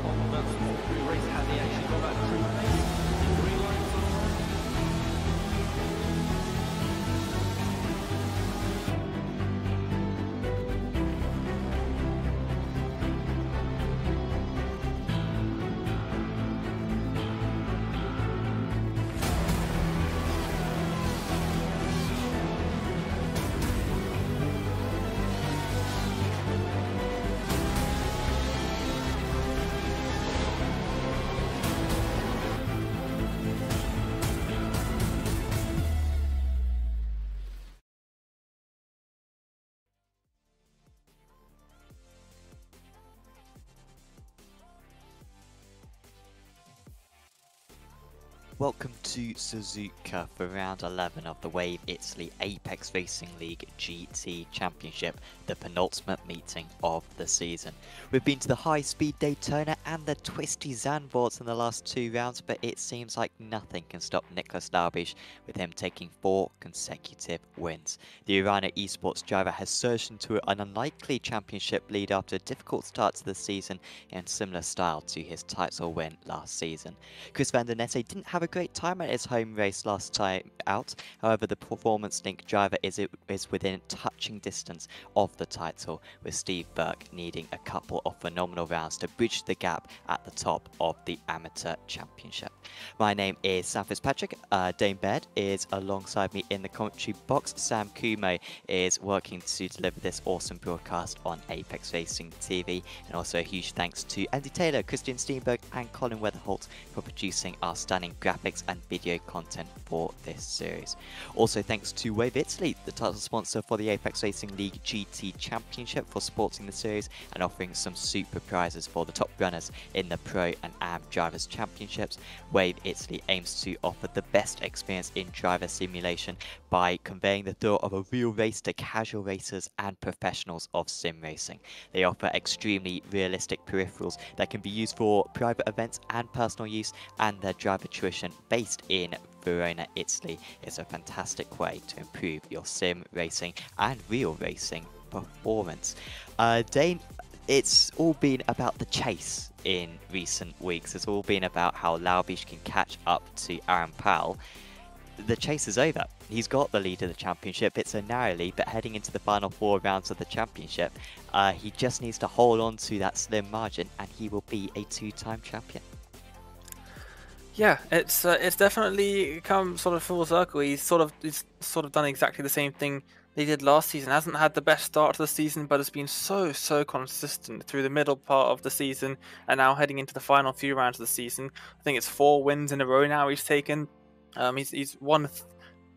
on that small race, has he actually got that true pace? Green light so far. Welcome to Suzuka for round 11 of the Wave Italy Apex Racing League GT Championship, the penultimate meeting of the season. We've been to the high speed Daytona and the twisty Zandvoorts in the last 2 rounds, but it seems like nothing can stop Nicolas Laubich, with him taking 4 consecutive wins. The Irana eSports driver has surged into an unlikely championship lead after a difficult start to the season in similar style to his title win last season. Chris van der Nette didn't have a great time at his home race last time out. However, the Performance Link driver is within touching distance of the title, with Steve Burke needing a couple of phenomenal rounds to bridge the gap at the top of the Amateur Championship. My name is Sam Fitzpatrick. Dane Baird is alongside me in the commentary box. Sam Kumo is working to deliver this awesome broadcast on Apex Racing TV, and also a huge thanks to Andy Taylor, Christian Steenberg and Colin Weatherholt for producing our stunning graphics and video content for this series. Also thanks to Wave Italy, the title sponsor for the Apex Racing League GT Championship, for supporting the series and offering some super prizes for the top runners in the Pro and AM Drivers Championships. Wave Italy aims to offer the best experience in driver simulation by conveying the thrill of a real race to casual racers and professionals of sim racing. They offer extremely realistic peripherals that can be used for private events and personal use, and their driver tuition based in Verona, Italy is a fantastic way to improve your sim racing and real racing performance. Dane, it's all been about the chase in recent weeks. It's all been about how Laubich can catch up to Aaron Powell. The chase is over. He's got the lead of the championship. It's a narrow lead, but heading into the final 4 rounds of the championship, he just needs to hold on to that slim margin and he will be a 2-time champion. Yeah, it's definitely come sort of full circle. He's sort of done exactly the same thing he did last season. Hasn't had the best start to the season, but has been so consistent through the middle part of the season, and now heading into the final few rounds of the season. I think it's 4 wins in a row now he's taken. He's won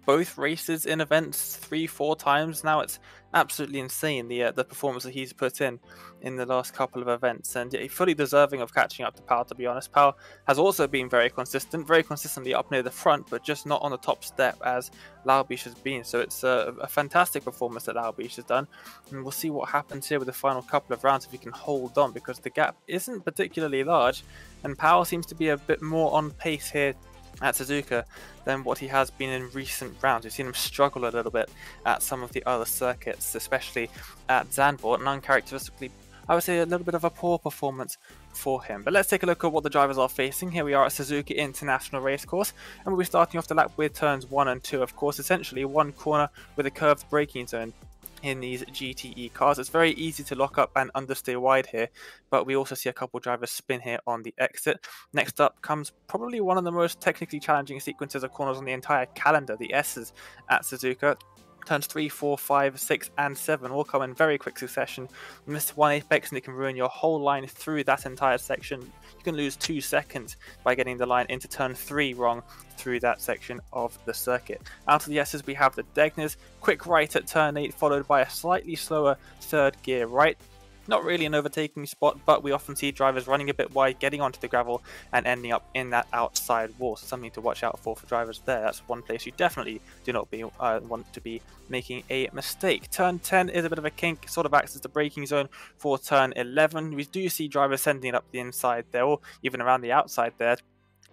both races in events 3-4 times now. It's absolutely insane, the performance that he's put in the last couple of events, and fully deserving of catching up to Powell, to be honest. Powell has also been very consistently up near the front, but just not on the top step as Laubich has been. So it's a fantastic performance that Laubich has done, and we'll see what happens here with the final couple of rounds if he can hold on, because the gap isn't particularly large, and Powell seems to be a bit more on pace here at Suzuka than what he has been in recent rounds. We've seen him struggle a little bit at some of the other circuits, especially at Zandvoort, and uncharacteristically, I would say, a little bit of a poor performance for him. But let's take a look at what the drivers are facing. Here we are at Suzuka International Racecourse, and we'll be starting off the lap with turns 1 and 2, of course, essentially one corner with a curved braking zone. In these GTE cars, it's very easy to lock up and understeer wide here, but we also see a couple drivers spin here on the exit. Next up comes probably one of the most technically challenging sequences of corners on the entire calendar, the S's at Suzuka. Turns 3, 4, 5, 6 and 7 all come in very quick succession. Miss one apex and it can ruin your whole line through that entire section. You can lose 2 seconds by getting the line into turn 3 wrong through that section of the circuit. Out of the S's we have the Degners, quick right at turn 8 followed by a slightly slower third gear right. Not really an overtaking spot, but we often see drivers running a bit wide, getting onto the gravel and ending up in that outside wall. So something to watch out for drivers there. That's one place you definitely do not want to be making a mistake. Turn 10 is a bit of a kink, sort of acts as the braking zone for turn 11. We do see drivers sending it up the inside there, or even around the outside there.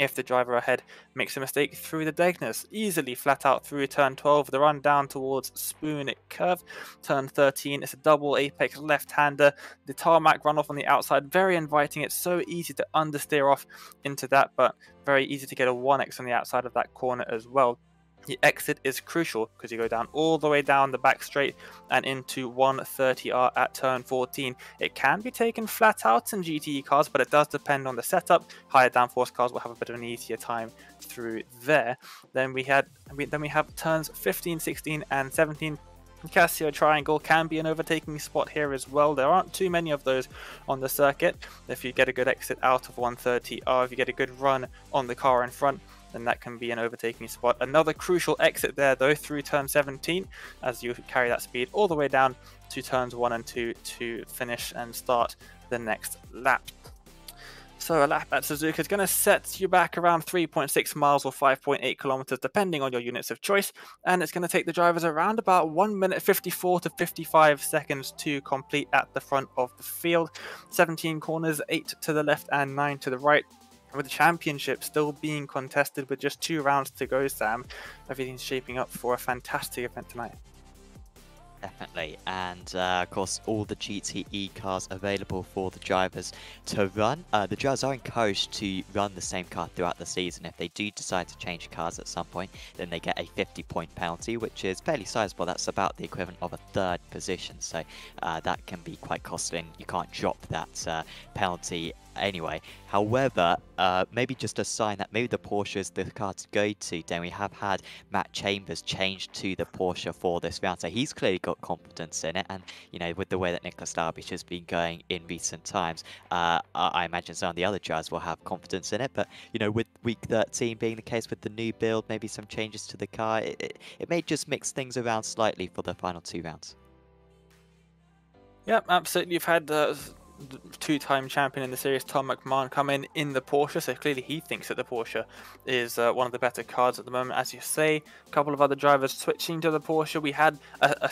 If the driver ahead makes a mistake through the Degness, easily flat out through turn 12, the run down towards Spoon Curve. Turn 13, it's a double apex left-hander. The tarmac runoff on the outside, very inviting. It's so easy to understeer off into that, but very easy to get a 1x on the outside of that corner as well. The exit is crucial because you go down all the way down the back straight and into 130R at turn 14. It can be taken flat out in GTE cars, but it does depend on the setup. Higher downforce cars will have a bit of an easier time through there. Then we have turns 15, 16, and 17. Casio Triangle can be an overtaking spot here as well. There aren't too many of those on the circuit. If you get a good exit out of 130R, if you get a good run on the car in front, then that can be an overtaking spot. Another crucial exit there though through turn 17 as you carry that speed all the way down to turns 1 and 2 to finish and start the next lap. So a lap at Suzuka is going to set you back around 3.6 miles or 5.8 kilometers depending on your units of choice, and it's going to take the drivers around about 1 minute 54 to 55 seconds to complete at the front of the field. 17 corners, 8 to the left and 9 to the right. With the championship still being contested with just 2 rounds to go, Sam, everything's shaping up for a fantastic event tonight. Definitely, and of course all the GTE cars available for the drivers to run. The drivers are encouraged to run the same car throughout the season. If they do decide to change cars at some point, then they get a 50-point penalty, which is fairly sizable. That's about the equivalent of a 3rd position, so that can be quite costly, and you can't drop that penalty anyway. However, maybe just a sign that maybe the Porsche is the car to go to. Then we have had Matt Chambers change to the Porsche for this round, so he's clearly got confidence in it. And you know, with the way that Nicholas Laubich has been going in recent times, I imagine some of the other drivers will have confidence in it. But you know, with week 13 being the case with the new build, maybe some changes to the car, it may just mix things around slightly for the final 2 rounds. Yep, absolutely. You've had two-time champion in the series, Tom McMahon, come in the Porsche, so clearly he thinks that the Porsche is one of the better cars at the moment. As you say, a couple of other drivers switching to the Porsche. We had a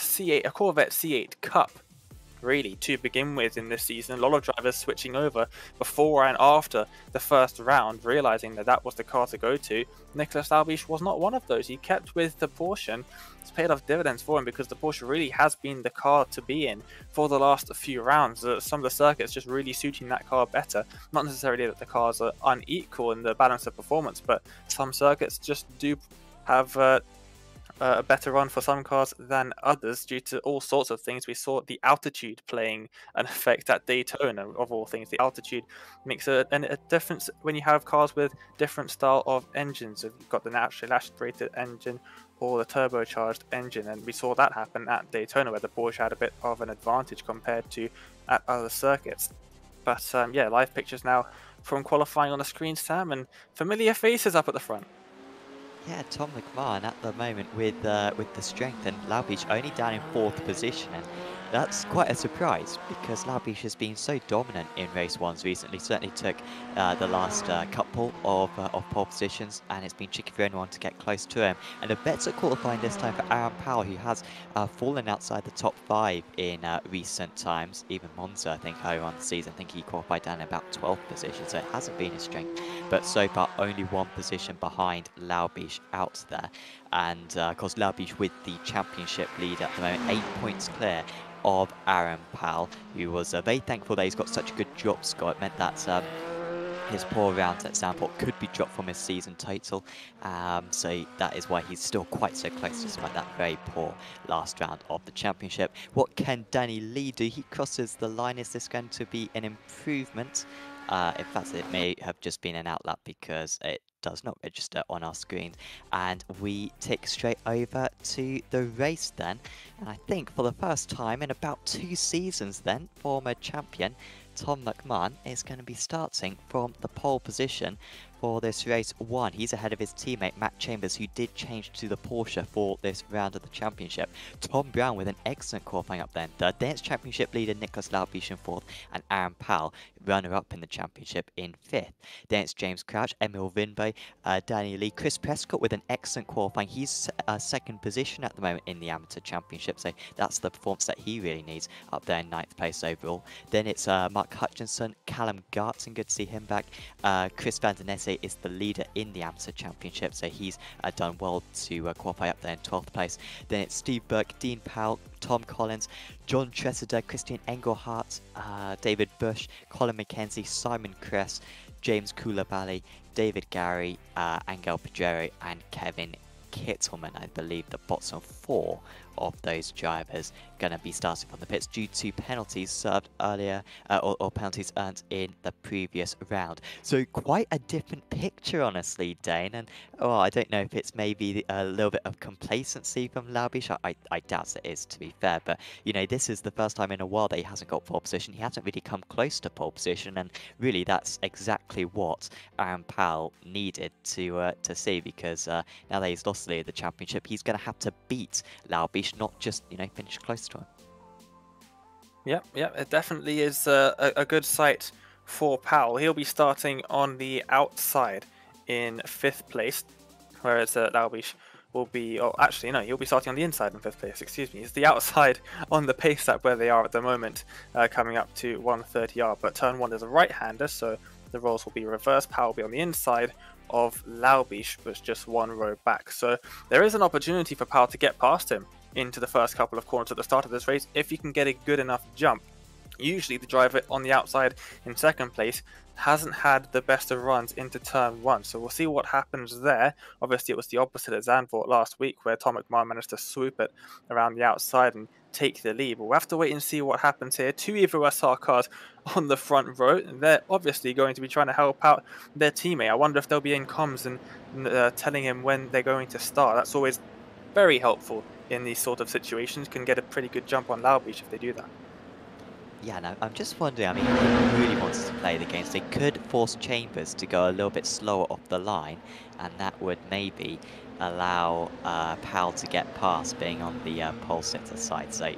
Corvette C8 Cup really to begin with in this season. A lot of drivers switching over before and after the first round, realizing that that was the car to go to. Nicholas Laubich was not one of those. He kept with the Porsche, and it's paid off dividends for him because the Porsche really has been the car to be in for the last few rounds. Some of the circuits just really suiting that car better. Not necessarily that the cars are unequal in the balance of performance, but some circuits just do have a better run for some cars than others due to all sorts of things. We saw the altitude playing an effect at Daytona, of all things. The altitude makes a difference when you have cars with different style of engines. If you've got the naturally aspirated engine or the turbocharged engine, and we saw that happen at Daytona where the Porsche had a bit of an advantage compared to at other circuits. But yeah, live pictures now from qualifying on the screen, Sam, and familiar faces up at the front. Yeah, Tom McMahon at the moment with the strength, and Laubich only down in 4th position, and that's quite a surprise because Laubich has been so dominant in race ones recently. Certainly took the last couple of pole positions, and it's been tricky for anyone to get close to him. And a better qualifying this time for Aaron Powell, who has fallen outside the top 5 in recent times. Even Monza, I think, earlier on the season, I think he qualified down in about 12th position, so it hasn't been his strength. But so far, only 1 position behind Laubich out there. And of course, Laubich with the championship lead at the moment, 8 points clear of Aaron Powell, who was very thankful that he's got such a good drop score. It meant that his poor rounds at Zandvoort could be dropped from his season total, so that is why he's still quite so close despite that very poor last round of the championship. What can Danny Lee do? He crosses the line. Is this going to be an improvement? In fact, it may have just been an outlap because it does not register on our screens. And we tick straight over to the race then. And I think for the first time in about 2 seasons then, former champion Tom McMahon is going to be starting from the pole position for this race 1. He's ahead of his teammate Matt Chambers, who did change to the Porsche for this round of the championship. Tom Brown with an excellent qualifying up then. The Dance Championship leader Nicholas Laubich in 4th, and Aaron Powell, runner-up in the championship, in 5th. Then it's James Crouch, Emil Vinbo, Danny Lee, Chris Prescott with an excellent qualifying. He's 2nd position at the moment in the amateur championship, so that's the performance that he really needs up there in 9th place overall. Then it's Mark Hutchinson, Callum Gartson, good to see him back, Chris Van Den Ness Vandenesse is the leader in the Amateur Championship, so he's done well to qualify up there in 12th place. Then it's Steve Burke, Dean Powell, Tom Collins, John Tressida, Christian Engelhardt, David Bush, Colin McKenzie, Simon Kress, James Koulibaly, David Gary, Angel Pedrero, and Kevin Kittleman. I believe the bottom 4 of those drivers going to be starting from the pits due to penalties served earlier or penalties earned in the previous round. So quite a different picture, honestly, Dane. And I don't know if it's maybe a little bit of complacency from Laubish. I doubt it is, to be fair. But you know, this is the first time in a while that he hasn't got pole position. He hasn't really come close to pole position, and really that's exactly what Aaron Powell needed to see, because now that he's lost the championship, he's going to have to beat Laubish, not just, you know, finish close to him. Yeah, it definitely is a good sight for Powell. He'll be starting on the outside in 5th place, whereas Laubish will be, he'll be starting on the inside in 5th place, excuse me. It's the outside on the pace lap where they are at the moment, coming up to 130R, but turn 1 is a right-hander, so the roles will be reversed. Powell will be on the inside of Laubish, but just 1 row back. So there is an opportunity for Powell to get past him into the first couple of corners at the start of this race if you can get a good enough jump. Usually the driver on the outside in 2nd place hasn't had the best of runs into turn 1, so we'll see what happens there. Obviously it was the opposite at Zandvoort last week, where Tom McMahon managed to swoop it around the outside and take the lead, but we'll have to wait and see what happens here. 2 Evo SR cars on the front row, and they're obviously going to be trying to help out their teammate. I wonder if they'll be in comms and telling him when they're going to start. That's always very helpful in these sort of situations. Can get a pretty good jump on Laubish if they do that. Yeah, no, I'm just wondering, I mean, if he really wants to play the games, they could force Chambers to go a little bit slower off the line, and that would maybe allow Powell to get past being on the pole sitter side. So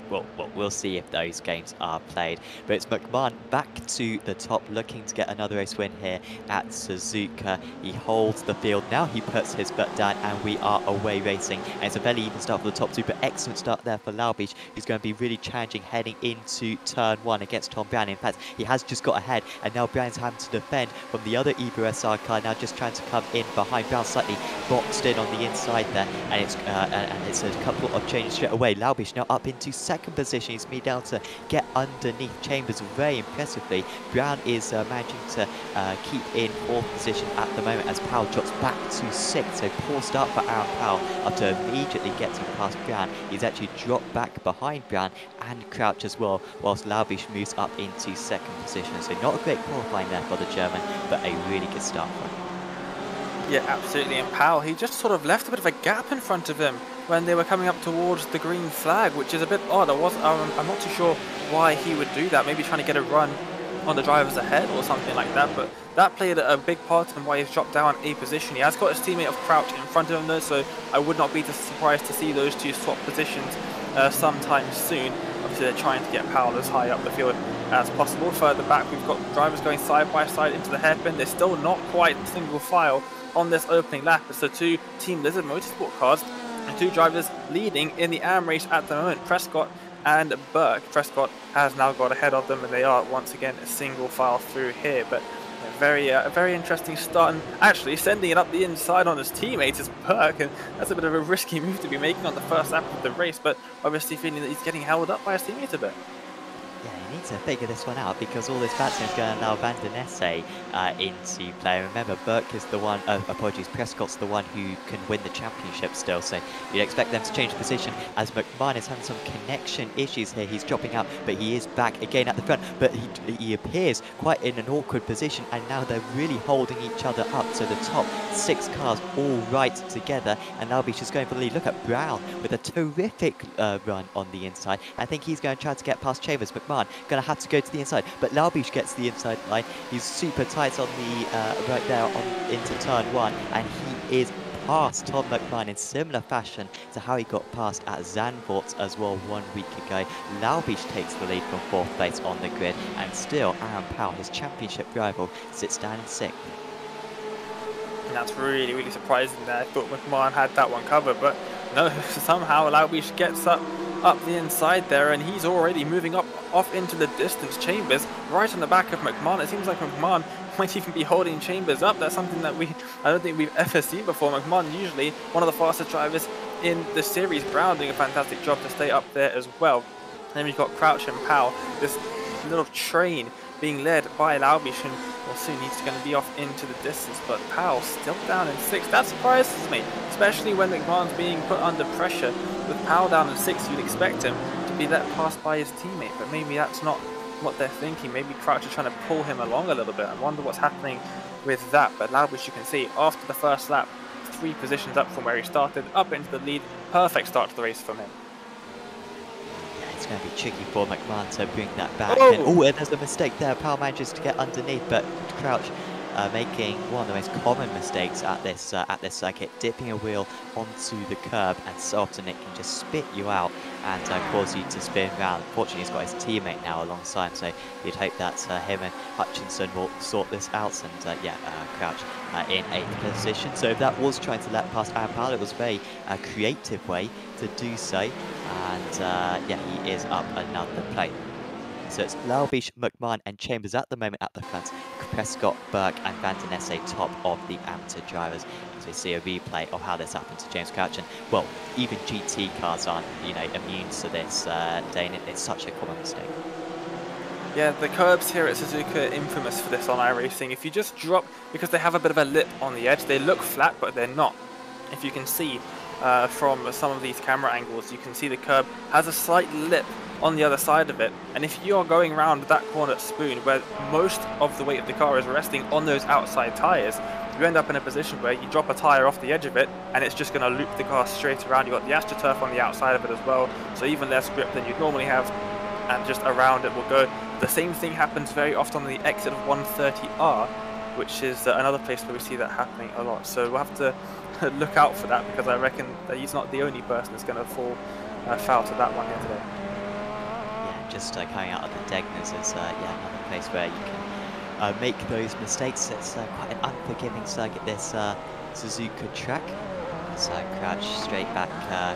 we'll see if those games are played. But it's McMahon back to the top, looking to get another race win here at Suzuka. He holds the field. Now he puts his foot down, and we are away racing. And it's a very even start for the top 2, but excellent start there for Laubish. He's going to be really challenging heading into turn 1 against Tom Brown. In fact, he has just got ahead, and now Brown's having to defend from the other Evo SR car, now just trying to come in behind. Brown slightly boxed in on the inside there, and it's a couple of changes straight away. Laubish now up into 2nd position. He's been able to get underneath Chambers very impressively. Brown is managing to keep in 4th position at the moment as Powell drops back to 6th. So poor start for Aaron Powell after immediately getting past Brown. He's actually dropped back behind Brown and Crouch as well, whilst Laubish moves up into 2nd position. So not a great qualifying there for the German, but a really good start for him. Yeah, absolutely. And Powell, he just sort of left a bit of a gap in front of him when they were coming up towards the green flag, which is a bit odd. I'm not too sure why he would do that. Maybe trying to get a run on the drivers ahead or something like that. But that played a big part in why he's dropped down a position. He has got his teammate of Crouch in front of him though, so I would not be surprised to see those two swap positions sometime soon. Obviously they're trying to get Powell as high up the field as possible. Further back we've got drivers going side by side into the hairpin. They're still not quite single file on this opening lap. It's the 2 Team Lizard Motorsport cars and 2 drivers leading in the AM race at the moment, Prescott and Burke. Prescott has now got ahead of them, and they are once again a single file through here. But a very interesting start, and actually sending it up the inside on his teammates is Burke, and that's a bit of a risky move to be making on the first lap of the race, but obviously feeling that he's getting held up by his teammates a bit. Yeah, he needs to figure this one out, because all this batsman is going to allow Vandenesse into play. Remember, Burke is the one, Prescott's the one who can win the championship still, so you'd expect them to change position as McMahon is having some connection issues here. He's dropping out, but he is back again at the front, but he appears quite in an awkward position, and now they're really holding each other up. So the top 6 cars all right together, and Laubish is going for the lead. Look at Brown with a terrific run on the inside. I think he's going to try to get past Chambers. McMahon going to have to go to the inside, but Laubish gets the inside line. He's super tight on the right there into turn 1, and he is past Tom McMahon in similar fashion to how he got past at Zandvoort as well 1 week ago. Laubish takes the lead from 4th place on the grid, and still Aaron Powell, his championship rival, sits down in 6th. And that's really, really surprising there. I thought McMahon had that one covered, but no, somehow Laubish gets up the inside there, and he's already moving off into the distance. Chambers right on the back of McMahon. It seems like McMahon might even be holding Chambers up. That's something that I don't think we've ever seen before. McMahon, usually one of the fastest drivers in the series. Brown doing a fantastic job to stay up there as well. And then we've got Crouch and Powell, this little train being led by Laubish, and well, soon he's going to be off into the distance, but Powell still down in 6th. That surprises me, especially when McMahon's being put under pressure. With Powell down in 6th, you'd expect him to be let past by his teammate, but maybe that's not what they're thinking. Maybe Crouch is trying to pull him along a little bit. I wonder what's happening with that, but Laubish, you can see, after the first lap, 3 positions up from where he started, up into the lead. Perfect start to the race from him. It's going to be tricky for McMahon to bring that back. Oh, and there's a mistake there. Powell manages to get underneath, but Crouch making one of the most common mistakes at this circuit, dipping a wheel onto the curb, and so often it can just spit you out and cause you to spin around. Fortunately, he's got his teammate now alongside, so you'd hope that him and Hutchinson will sort this out. And Crouch in 8th position. So that was trying to let past Aaron Powell. It was a very creative way to do so, and he is up another plate. So it's Laubish, McMahon and Chambers at the moment at the front. Prescott, Burke and Van Den Nesse top of the amateur drivers. So we see a replay of how this happened to James Crouch. And, well, even GT cars aren't, immune to this, Dane. It's such a common mistake. Yeah, the curbs here at Suzuka are infamous for this on iRacing. If you just drop, because they have a bit of a lip on the edge, they look flat, but they're not. If you can see from some of these camera angles, you can see the curb has a slight lip on the other side of it, and if you're going around that corner at Spoon, where most of the weight of the car is resting on those outside tyres, you end up in a position where you drop a tyre off the edge of it, and it's just going to loop the car straight around. You've got the AstroTurf on the outside of it as well, so even less grip than you'd normally have, and just around it will go. The same thing happens very often on the exit of 130R, which is another place where we see that happening a lot. So we'll have to look out for that, because I reckon that he's not the only person that's going to fall foul to that one here today. Just coming out of the Degners is another place where you can make those mistakes. It's quite an unforgiving circuit, this Suzuka track. So Crouch straight back,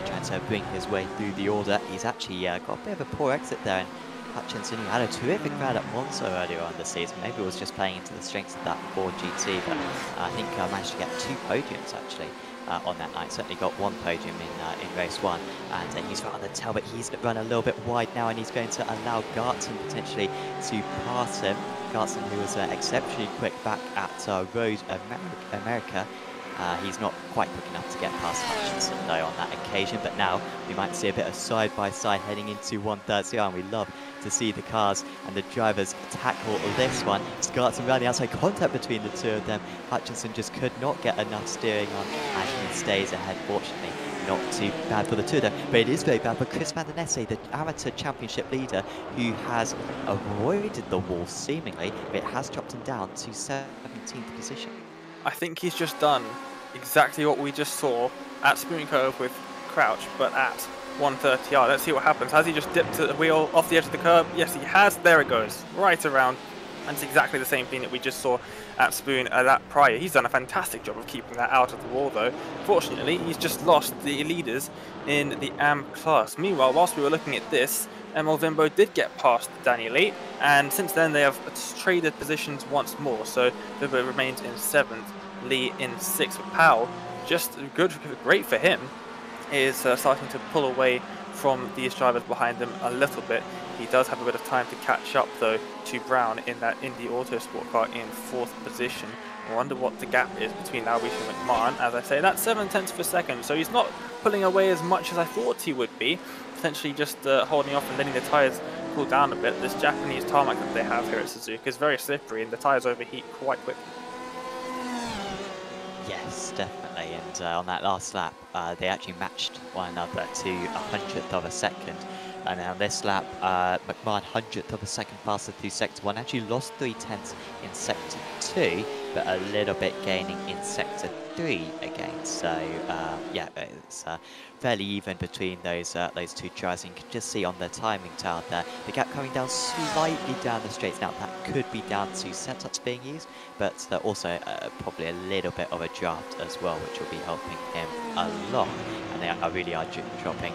trying to bring his way through the order. He's actually got a bit of a poor exit there, and Hutchinson, who had a terrific round at Monza earlier on the season, maybe was just playing into the strengths of that Ford GT, but I think managed to get 2 podiums actually. On that night, certainly got 1 podium in race 1, and he's right on the tail, but he's run a little bit wide now, and he's going to allow Gartson potentially to pass him. Gartson, who was exceptionally quick back at Road America. He's not quite quick enough to get past Hutchinson though on that occasion, but now we might see a bit of side-by-side heading into 130R, and we love to see the cars and the drivers tackle this one. Gartson around the outside, contact between the two of them. Hutchinson just could not get enough steering on, and he stays ahead, fortunately. Not too bad for the two of them, but it is very bad for Chris Van Den Nesse, the amateur championship leader, who has avoided the wall seemingly, but it has dropped him down to 17th position. I think he's just done exactly what we just saw at Spoon Cove with Crouch, but at 130R. Let's see what happens. Has he just dipped the wheel off the edge of the curb? Yes, he has. There it goes. Right around. And it's exactly the same thing that we just saw at Spoon that prior. He's done a fantastic job of keeping that out of the wall, though. Fortunately, he's just lost the leaders in the AM class. Meanwhile, whilst we were looking at this, Emil Vimbo did get past Daniel 8, and since then they have traded positions once more. So Vimbo remains in 7th, Lee in 6th. Powell, just great for him, is starting to pull away from these drivers behind them a little bit. He does have a bit of time to catch up though to Brown in that Indy Autosport car in 4th position. I wonder what the gap is between Laubish and McMahon. As I say, that's 7/10 of a second, so he's not pulling away as much as I thought he would be. Potentially just holding off and letting the tyres cool down a bit. This Japanese tarmac that they have here at Suzuka is very slippery, and the tyres overheat quite quickly. Yes, definitely, and on that last lap, they actually matched one another to 100th of a second. And on this lap, McMahon 100th of a second faster through Sector 1, actually lost 3/10 in Sector 2, but a little bit gaining in Sector 3 again. So, it's fairly even between those two drivers. And you can just see on the timing tower there, the gap coming down slightly down the straights. Now, that could be down to setups being used, but also probably a little bit of a draft as well, which will be helping him a lot. And they really are dropping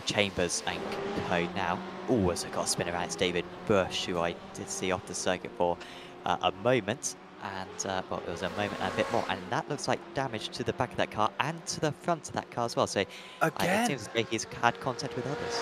Chambers and Co now. also got a spin around. It's David Bush, who I did see off the circuit for a moment. And, well, it was a moment and a bit more. And that looks like damage to the back of that car and to the front of that car as well. So it Again? seems as though he's had contact with others.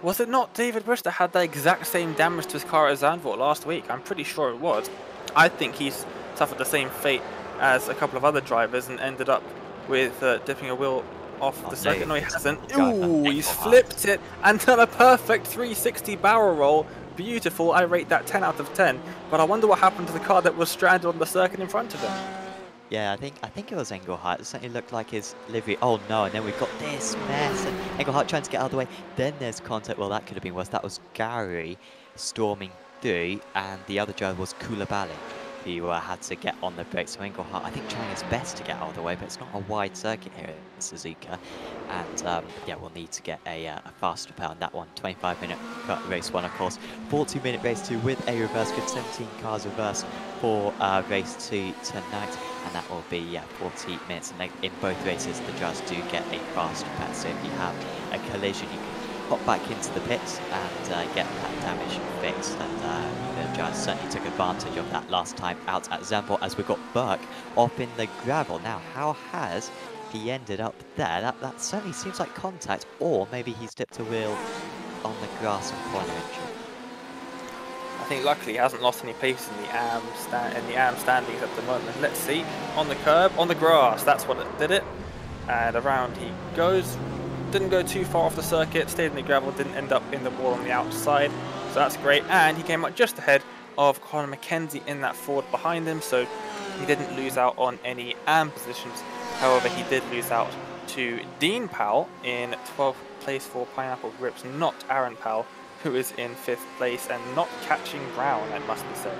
Was it not David Bush that had the exact same damage to his car at Zandvoort last week? I'm pretty sure it was. I think he's suffered the same fate as a couple of other drivers and ended up with dipping a wheel off the circuit. No, he hasn't. Ooh, he's flipped it and done a perfect 360 barrel roll. Beautiful. I rate that 10 out of 10. But I wonder what happened to the car that was stranded on the circuit in front of him. Yeah, I think it was Engelhardt. It certainly looked like his livery. Oh no, and then we've got this mess. And Engelhardt trying to get out of the way. Then there's contact. Well, that could have been worse. That was Gary storming through, and the other driver was Koulibaly, who had to get on the brakes. So Engelhardt, I think, trying his best to get out of the way, but it's not a wide circuit here at Suzuka. And yeah, we'll need to get a faster power on that one. 25-minute race one, of course. 40-minute race two with a reverse grid. 17 cars reverse for race two tonight. And that will be 40 minutes. And in both races, the drivers do get a faster pass. So if you have a collision, you can hop back into the pits and get that damage fixed. And the drivers certainly took advantage of that last time out at Zandvoort, as we got Burke off in the gravel. Now, how has he ended up there? That certainly seems like contact, or maybe he's dipped a wheel on the grass and corner injury. I think luckily he hasn't lost any pace in the AM standings at the moment. Let's see, on the curb, on the grass, that's what it did it. And around he goes, didn't go too far off the circuit, stayed in the gravel, didn't end up in the wall on the outside. So that's great, and he came up just ahead of Conor McKenzie in that Ford behind him, so he didn't lose out on any AM positions. However, he did lose out to Dean Powell in 12th place for Pineapple Grips, not Aaron Powell, who is in 5th place and not catching Brown, it must be said.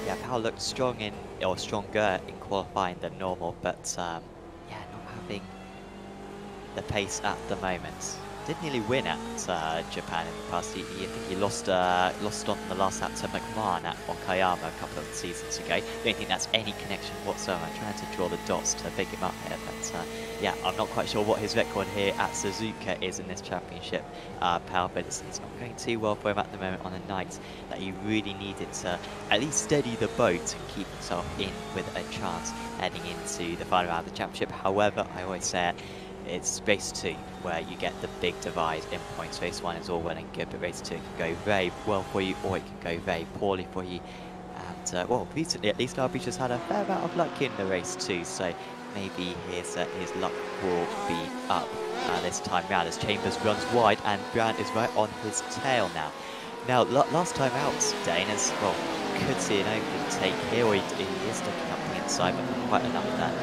Yeah, Powell looked stronger in qualifying than normal, but yeah, not having the pace at the moment. Did nearly win at Japan in the past. I think he lost on the last lap to McMahon at Okayama a couple of seasons ago. Don't think that's any connection whatsoever. I'm trying to draw the dots to pick him up here, but yeah, I'm not quite sure what his record here at Suzuka is in this championship, Powell, but it's not going too well for him at the moment on a night that he really needed to at least steady the boat and keep himself in with a chance heading into the final round of the championship. However, I always say it's race 2 where you get the big divide in points. Race 1 is all well and good, but race 2 can go very well for you, or it can go very poorly for you. And well, recently at least Darby just had a fair amount of luck in the race 2, so maybe his luck will be up this time round as Chambers runs wide and Brown is right on his tail now. Now, last time out, Dane, as well, could see an overtake here, or he is looking up the inside, but not quite enough there.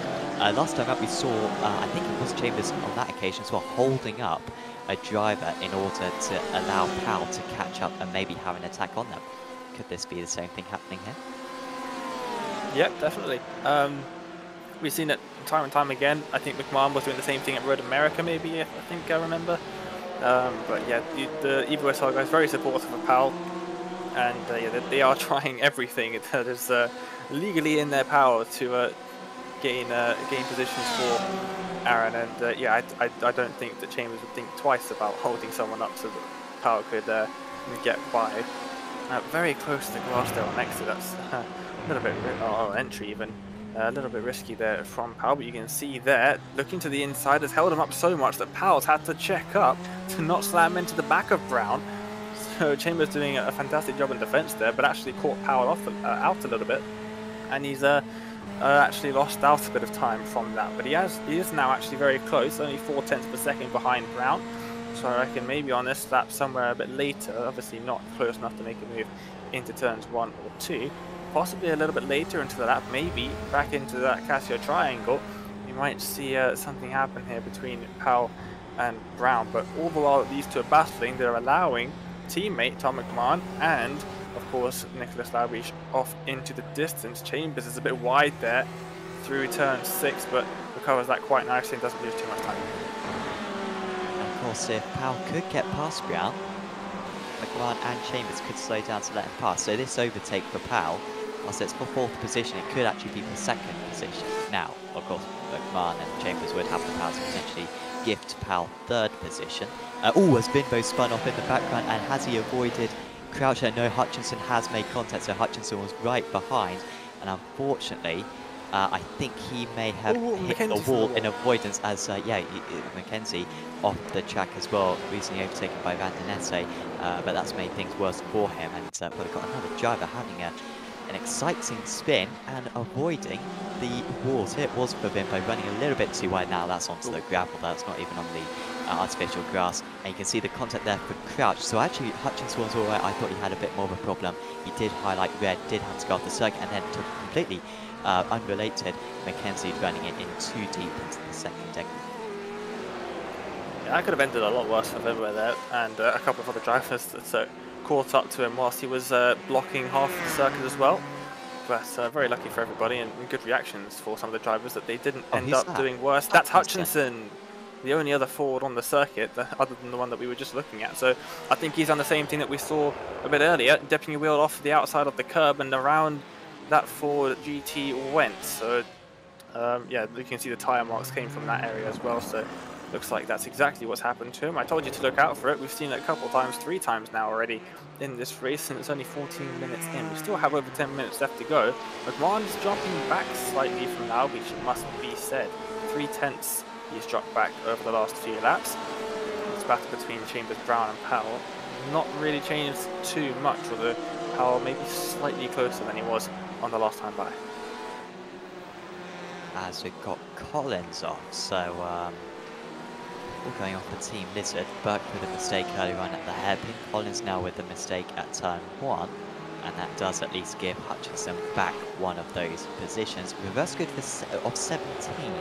Last time out we saw, I think it was Chambers on that occasion as well, holding up a driver in order to allow Powell to catch up and maybe have an attack on them. Could this be the same thing happening here? Yep, definitely. We've seen it time and time again. I think McMahon was doing the same thing at Road America, maybe, I think I remember. But yeah, the Evo SR guys very supportive of Powell, and yeah, they are trying everything that is legally in their power to gain positions for Aaron, and yeah, I don't think that Chambers would think twice about holding someone up so that Powell could get by. Very close to the grass there on exit. That's a little bit entry even. A little bit risky there from Powell, but you can see there, looking to the inside, has held him up so much that Powell's had to check up to not slam into the back of Brown. So Chambers doing a fantastic job in defense there, but actually caught Powell out a little bit, and he's actually lost out a bit of time from that. But he is now actually very close, only 0.4 of a second behind Brown. So I reckon maybe on this lap somewhere a bit later, obviously not close enough to make a move into turns 1 or 2. Possibly a little bit later into the lap, maybe back into that Casio triangle, you might see something happen here between Powell and Brown. But all the while that these two are battling, they're allowing teammate Tom McMahon and, of course, Nicholas Laubich off into the distance. Chambers is a bit wide there through turn 6, but recovers that quite nicely and doesn't lose too much time. And of course, if Powell could get past Brown, McMahon and Chambers could slow down to let him pass. So this overtake for Powell, whilst it's for 4th position, it could actually be for 2nd position. Now, of course, McMahon and Chambers would have the power to potentially gift Powell 3rd position, As Vinbo spun off in the background, and has he avoided Croucher? No, Hutchinson has made contact, so Hutchinson was right behind, and unfortunately, I think he may have hit the wall in avoidance as, Mackenzie off the track as well, recently overtaken by Van den Nesse, but that's made things worse for him, and but we've got another driver having an exciting spin and avoiding the walls. Here it was for Vinbo, running a little bit too wide now. That's onto the gravel, that's not even on the artificial grass, and you can see the contact there for Crouch. So actually Hutchinson was alright. I thought he had a bit more of a problem. He did highlight red, did have to go off the circuit, and then took completely unrelated Mackenzie running it in too deep into the second deck. Yeah, that could have ended a lot worse for Vinbo there, and a couple of other drivers that caught up to him whilst he was blocking half of the circuit as well. But very lucky for everybody, and good reactions for some of the drivers that they didn't end up doing worse. That's Hutchinson, the only other forward on the circuit, other than the one that we were just looking at. So I think he's done the same thing that we saw a bit earlier, dipping a wheel off the outside of the curb and around that forward GT went. So yeah, you can see the tyre marks came from that area as well. So looks like that's exactly what's happened to him. I told you to look out for it. We've seen it a couple of times, 3 times now already in this race, and it's only 14 minutes in. We still have over 10 minutes left to go. McMahon's jumping back slightly from now, which must be said. 3/10 he's dropped back over the last few laps. This battle between Chambers, Brown and Powell not really changed too much, although Powell may be slightly closer than he was on the last time by. As we've got Collins off, so all going off the Team Lizard. Burke with a mistake earlier on at the hairpin. Collins now with the mistake at turn 1, and that does at least give Hutchinson back one of those positions. Reverse grid of 17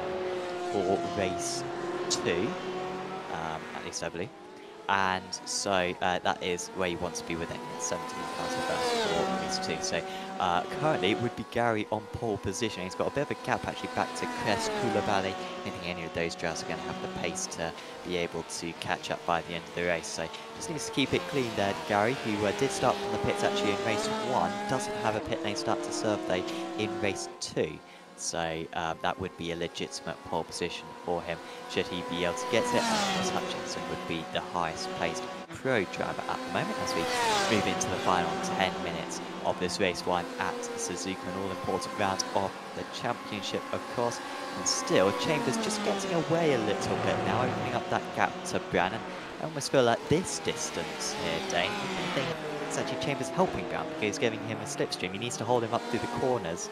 for race 2, at least I believe. And so that is where you want to be within 17 cars reverse for race 2. So currently it would be Gary on pole position. He's got a bit of a gap actually back to Crest, Koulibaly. I don't think any of those drivers are going to have the pace to be able to catch up by the end of the race. So just needs to keep it clean there, Gary, who did start from the pits actually in race 1. Doesn't have a pit lane start to serve though in race 2. So that would be a legitimate pole position for him, should he be able to get it. And of course Hutchinson would be the highest placed pro driver at the moment as we move into the final 10 minutes of this race 1 at Suzuka, an all-important round of the championship, of course. And still, Chambers just getting away a little bit now, opening up that gap to Brannan. I almost feel like this distance here, Dane, I think it's actually Chambers helping Brown because he's giving him a slipstream. He needs to hold him up through the corners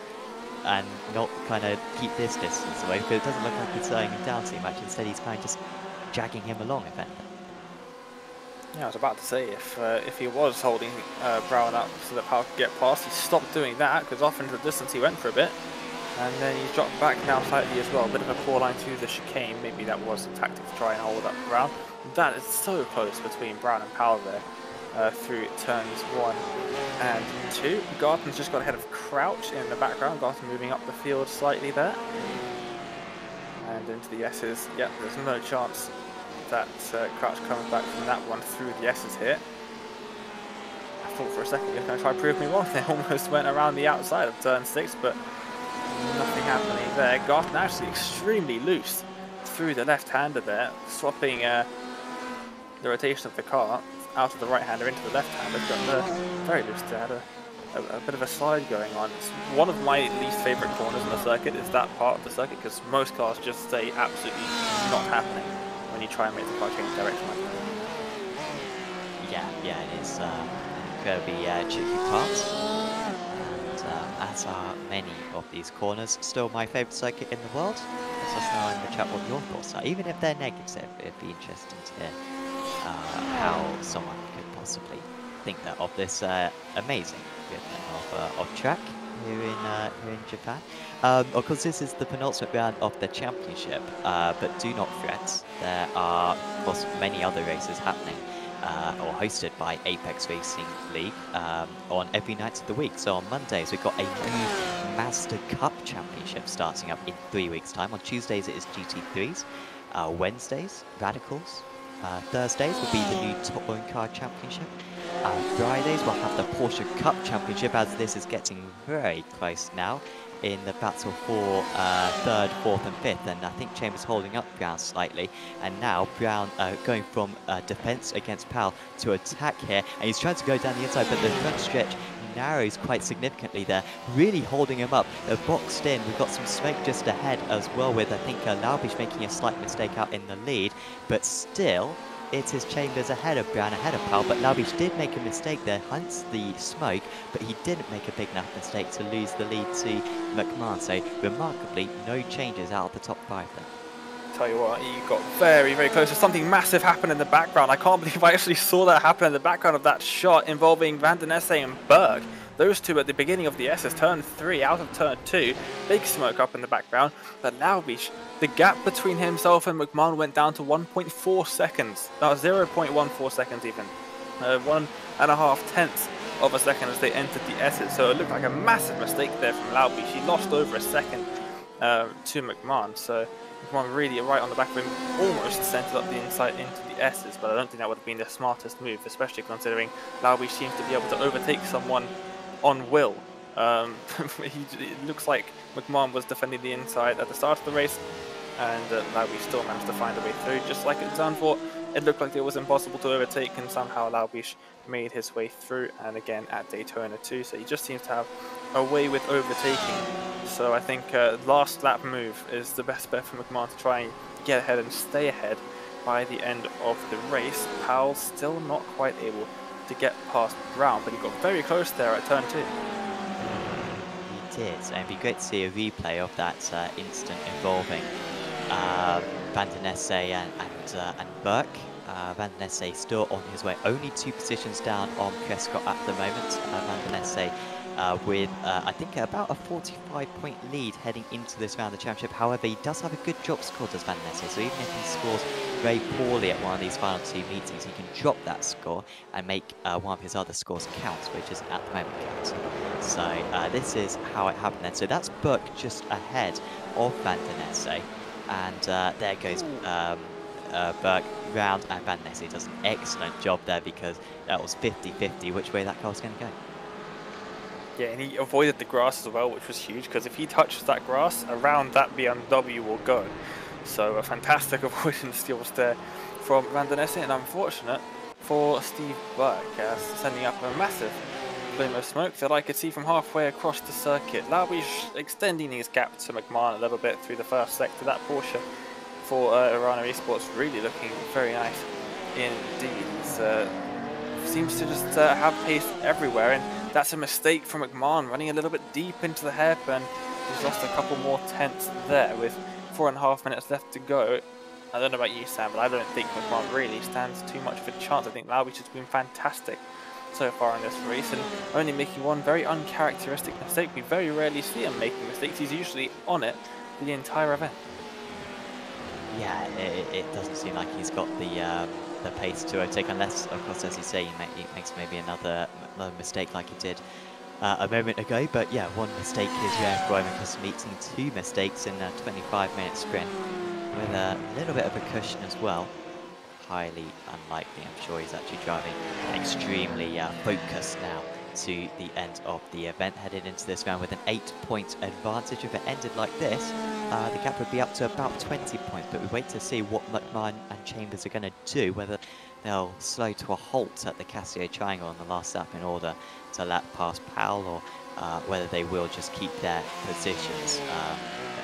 and not kind of keep this distance away, because it doesn't look like he's slowing him down too much. Instead, he's kind of just dragging him along, if anything. Yeah, I was about to say, if he was holding Brown up so that Powell could get past, he stopped doing that, because off into the distance he went for a bit, and then he's dropped back now slightly as well. A bit of a poor line through the chicane. Maybe that was a tactic to try and hold up Brown. That is so close between Brown and Powell there. Through turns 1 and 2. Garton's just got ahead of Crouch in the background. Garton moving up the field slightly there. And into the S's. Yep, there's no chance that Crouch comes back from that one through the S's here. I thought for a second he was going to try to prove me wrong. They almost went around the outside of turn 6, but nothing happening there. Garton actually extremely loose through the left-hander there, swapping the rotation of the car out of the right-hander into the left-hander. Got very loose there, had a bit of a slide going on. It's one of my least favourite corners on the circuit, is that part of the circuit, because most cars just stay absolutely not happening when you try and make the car change direction like that. Yeah, it is incredibly tricky part. And as are many of these corners, still my favourite circuit in the world. Let us know in the chat what your thoughts are, even if they're negative. It'd be interesting to hear how someone could possibly think that of this amazing of track here in Japan. Of course, this is the penultimate round of the championship, but do not fret. There are, of course, many other races happening or hosted by Apex Racing League on every night of the week. So on Mondays, we've got a new Master Cup Championship starting up in 3 weeks' time. On Tuesdays, it is GT3s. Wednesdays, Radicals. Thursdays will be the new Top Own Car Championship. Fridays we'll have the Porsche Cup Championship, as this is getting very close now. in the battle for third, fourth and fifth, and I think Chambers holding up Brown slightly, and now Brown going from defense against Powell to attack here, and he's trying to go down the inside, but the front stretch narrows quite significantly there, really holding him up. They're boxed in. We've got some smoke just ahead as well, with I think Laubish making a slight mistake out in the lead, but still it is Chambers ahead of Brown, ahead of Powell, but Laubish did make a mistake there, hunts the smoke, but he didn't make a big enough mistake to lose the lead to McMahon, so remarkably no changes out of the top 5 there. Tell you what, you got very, very close. Something massive happened in the background. I can't believe I actually saw that happen in the background of that shot involving Van den Esse and Berg. Those two at the beginning of the S's, turn 3 out of turn 2. Big smoke up in the background. But Laubish, the gap between himself and McMahon went down to 1.4 seconds. 0.14 seconds even. 1.5 tenths of a second as they entered the S's. So it looked like a massive mistake there from Laubish. He lost over a second to McMahon. So McMahon really right on the back of him, almost sent it up the inside into the S's, but I don't think that would have been the smartest move, especially considering Laubish seems to be able to overtake someone on will. It looks like McMahon was defending the inside at the start of the race, and Laubish still managed to find a way through, just like at Zandvoort. It looked like it was impossible to overtake, and somehow Laubish made his way through, and again at Daytona too, so he just seems to have a way with overtaking. So I think last lap move is the best bet for McMahon to try and get ahead and stay ahead by the end of the race. Powell still not quite able to get past Brown, but he got very close there at turn 2. He did, and it'd be great to see a replay of that incident involving Van den Esse and Burke. Van den Esse still on his way, only 2 positions down on Prescott at the moment. Van den Esse with I think about a 45-point lead heading into this round of the championship. However, he does have a good drop score, does Van den Esse, so even if he scores very poorly at one of these final 2 meetings, he can drop that score and make one of his other scores count, which is at the moment counting. So this is how it happened then. So that's Burke just ahead of Van den Esse, and there goes Burke round, and Van den Esse does an excellent job there, because that was 50-50 which way that car was going to go. Yeah, and he avoided the grass as well, which was huge, because if he touches that grass, around that BMW will go. So a fantastic avoidance skills there from Van den Esse, and unfortunate for Steve Burke, sending up a massive plume of smoke that I could see from halfway across the circuit. Laubish extending his gap to McMahon a little bit through the first sector. That Porsche for Arana eSports really looking very nice indeed. Seems to just have pace everywhere, and that's a mistake from McMahon, running a little bit deep into the hairpin. He's lost a couple more tenths there with 4.5 minutes left to go. I don't know about you, Sam, but I don't think McMahon really stands too much of a chance. I think Laubish has been fantastic so far in this race, and only making one very uncharacteristic mistake. We very rarely see him making mistakes. He's usually on it the entire event. Yeah, it doesn't seem like he's got the pace to overtake, unless, of course, as you say, he makes maybe another mistake like he did a moment ago. But yeah, one mistake is rare for him, because meeting 2 mistakes in a 25-minute sprint with a little bit of a cushion as well. Highly unlikely. I'm sure he's actually driving extremely focused now to the end of the event, headed into this round with an 8-point advantage. If it ended like this, the gap would be up to about 20 points, but we wait to see what McMahon and Chambers are going to do, whether they'll slow to a halt at the Casio Triangle on the last lap in order to lap past Powell, or whether they will just keep their positions,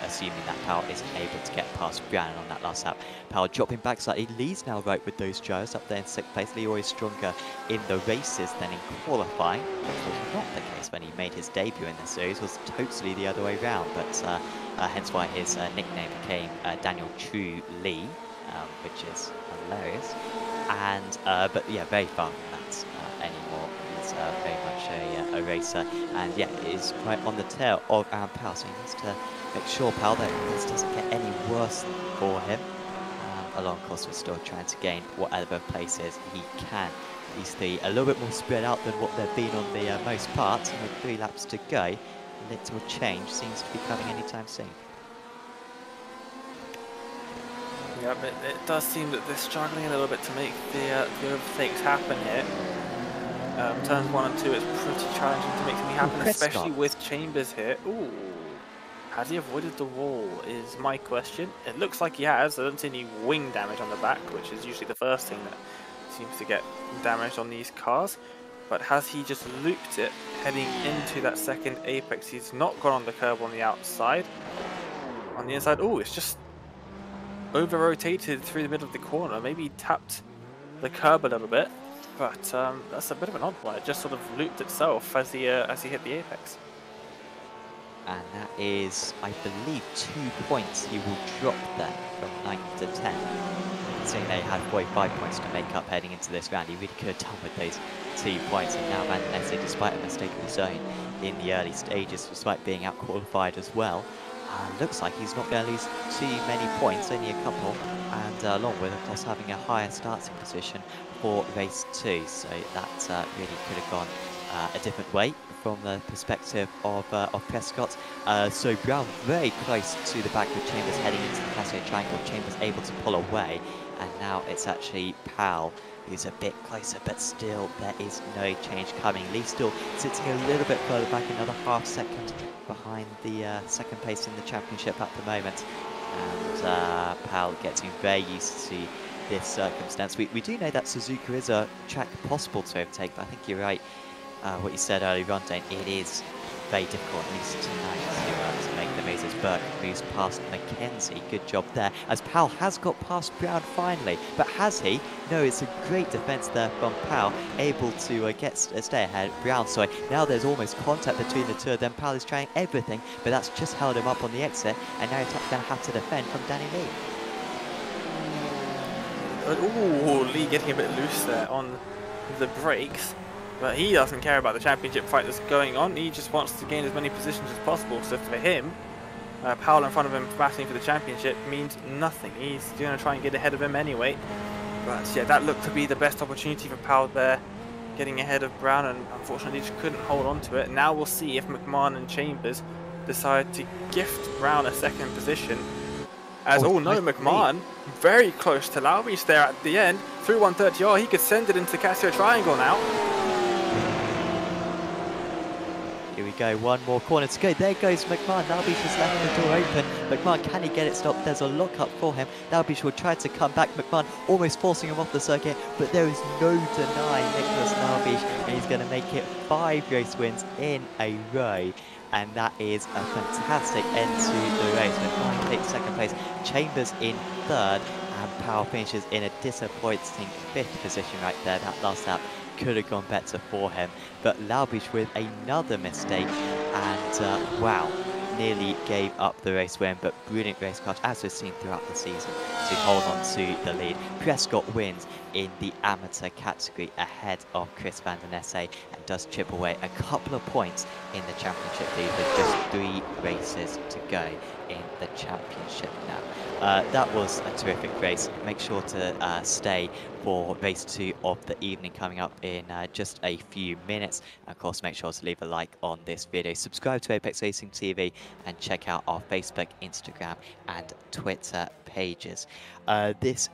assuming that Powell isn't able to get past Brown on that last lap. Powell dropping back slightly. Lee's now right with those gyros up there in 6th place. Lee always stronger in the races than in qualifying, which was not the case when he made his debut in the series. Was totally the other way round, but hence why his nickname became Daniel True Lee, which is hilarious. And but yeah, very far from that anymore. He's very much a racer, and yeah, is right on the tail of Aaron Powell, so he needs to make sure, Powell, that this doesn't get any worse for him. Along course, we're still trying to gain whatever places he can. These 3 a little bit more spread out than what they've been on the most part, and with 3 laps to go, little change seems to be coming anytime soon. Yeah, but it does seem that they're struggling a little bit to make the overtakes happen here. Turns 1 and 2 is pretty challenging to make something happen, especially with Chambers here. Ooh, Has he avoided the wall is my question. It looks like he has. I don't see any wing damage on the back, which is usually the first thing that seems to get damaged on these cars. But has he just looped it heading into that second apex? He's not gone on the curb on the outside. On the inside, oh, it's just over-rotated through the middle of the corner. Maybe he tapped the curb a little bit, but that's a bit of an odd one. It just sort of looped itself as he hit the apex. And that is, I believe, 2 points he will drop there from 9 to 10. Seeing they had 45 points to make up heading into this round, he really could have done with those 2 points. And now Vandenesse, despite a mistake of his own in the early stages, despite being out-qualified as well, looks like he's not going to lose too many points, only a couple, and along with, of course, having a higher starting position for race 2. So that really could have gone a different way from the perspective of Prescott. So Brown very close to the back of Chambers heading into the Casio triangle. Chambers able to pull away, and now it's actually Powell who's a bit closer, but still there is no change coming. Lee still sitting a little bit further back, another half second behind the second place in the championship at the moment. And Powell getting very used to this circumstance. We do know that Suzuka is a track possible to overtake, but I think you're right. What you said earlier on, Dane, it is very difficult, at least tonight, to make the moves as Burke moves past Mackenzie. Good job there, as Powell has got past Brown finally. But has he? No, it's a great defence there from Powell, able to stay ahead. Brown, sorry, now there's almost contact between the two of them. Powell is trying everything, but that's just held him up on the exit, and now he's going to have to defend from Danny Lee. Ooh, Lee getting a bit loose there on the brakes. But he doesn't care about the championship fight that's going on. He just wants to gain as many positions as possible. So for him, Powell in front of him battling for the championship means nothing. He's going to try and get ahead of him anyway. But yeah, that looked to be the best opportunity for Powell there, getting ahead of Brown, and unfortunately just couldn't hold on to it. Now we'll see if McMahon and Chambers decide to gift Brown a second position. As McMahon very close to Laubish there at the end. Through 130R, he could send it into Casio Triangle now. Here we go, one more corner to go. There goes McMahon. Laubish has left the door open. McMahon, can he get it stopped? There's a lock-up for him. Laubish will try to come back. McMahon almost forcing him off the circuit, but there is no denying Nicholas Laubish, and he's going to make it 5 race wins in a row. And that is a fantastic end to the race. McMahon takes second place, Chambers in third, and Powell finishes in a disappointing 5th position right there. That last lap could have gone better for him, but Laubish with another mistake, and wow, nearly gave up the race win, but brilliant race craft, as we've seen throughout the season, to hold on to the lead. Prescott wins in the amateur category ahead of Chris Vandenesse, and does chip away a couple of points in the championship lead with just 3 races to go in the championship now. That was a terrific race. Make sure to stay for race 2 of the evening coming up in just a few minutes. Of course, make sure to leave a like on this video, subscribe to Apex Racing TV, and check out our Facebook, Instagram and Twitter pages. This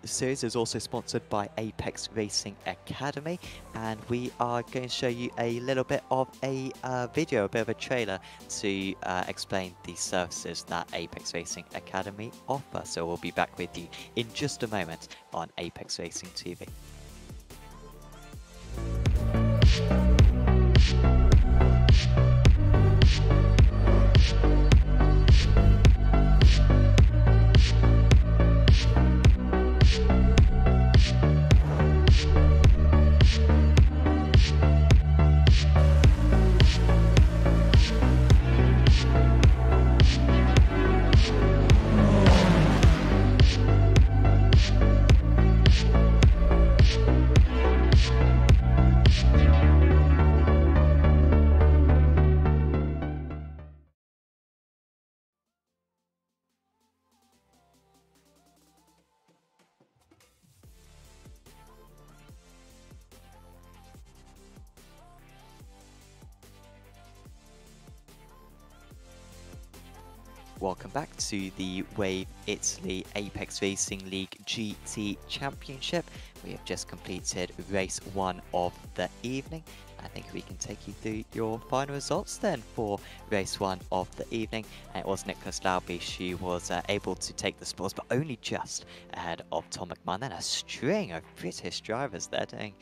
series is also sponsored by Apex Racing Academy, and we are going to show you a little bit of a video, a bit of a trailer to explain the services that Apex Racing Academy offer. So we'll be back with you in just a moment on Apex Racing TV. welcome back to the Wave Italy Apex Racing League GT Championship. We have just completed race 1 of the evening. I think we can take you through your final results then for race 1 of the evening. And it was Nicholas Laubish who was able to take the spoils, but only just ahead of Tom McMahon. Then a string of British drivers there doing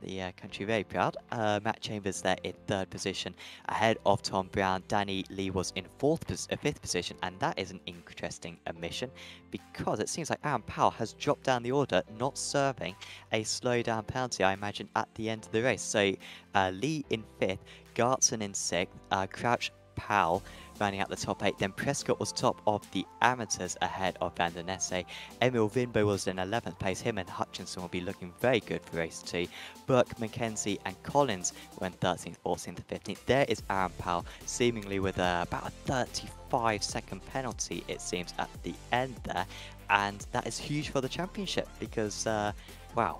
the country very proud. Matt Chambers there in 3rd position ahead of Tom Brown. Danny Lee was in 5th position, and that is an interesting omission because it seems like Aaron Powell has dropped down the order, not serving a slowdown penalty, I imagine, at the end of the race. So Lee in 5th, Gartson in 6th, Crouch, Powell rounding out the top 8. Then Prescott was top of the amateurs ahead of Van der Nesse. Emil Vinbo was in 11th place. Him and Hutchinson will be looking very good for race 2. Burke, McKenzie and Collins were in 13th, 14th and 15th. There is Aaron Powell, seemingly with about a 35-second penalty, it seems, at the end there. And that is huge for the championship because, wow,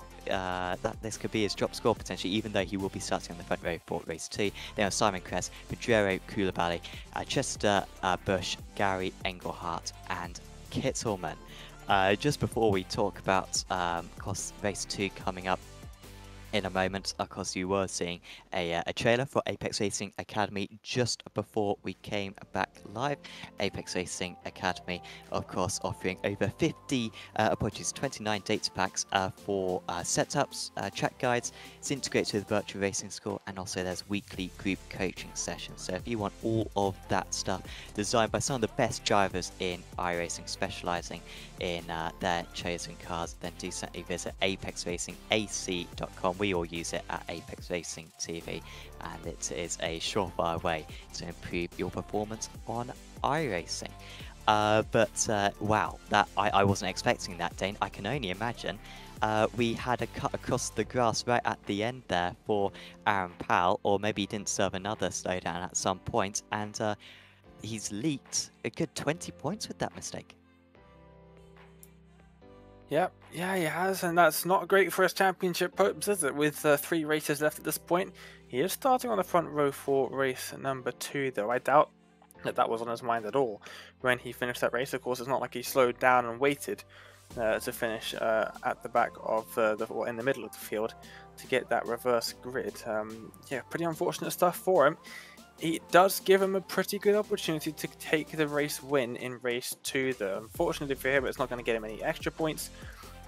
this could be his drop score potentially, even though he will be starting on the front row for race 2. Then are Simon Kress, Pedrero Koulibaly, Chester Bush, Gary Engelhardt and Kittelman. Just before we talk about of course, race 2 coming up in a moment, of course, you were seeing a trailer for Apex Racing Academy just before we came back live. Apex Racing Academy, of course, offering over 29 data packs for setups, track guides. It's integrated with virtual racing school, and also there's weekly group coaching sessions. So if you want all of that stuff designed by some of the best drivers in iRacing, specializing in their chosen cars, then do certainly visit apexracingac.com. We all use it at Apex Racing TV, and it is a surefire way to improve your performance on iRacing. Wow, that I wasn't expecting that, Dane. I can only imagine. We had a cut across the grass right at the end there for Aaron Powell, or maybe he didn't serve another slowdown at some point, and he's leaked a good 20 points with that mistake. Yep, yeah, he has, and that's not great for his championship hopes, is it? With 3 races left at this point, he is starting on the front row for race number 2, though. I doubt that was on his mind at all when he finished that race. Of course, it's not like he slowed down and waited to finish at the back of or in the middle of the field to get that reverse grid. Yeah, pretty unfortunate stuff for him. It does give him a pretty good opportunity to take the race win in race 2, though. Unfortunately for him, it's not going to get him any extra points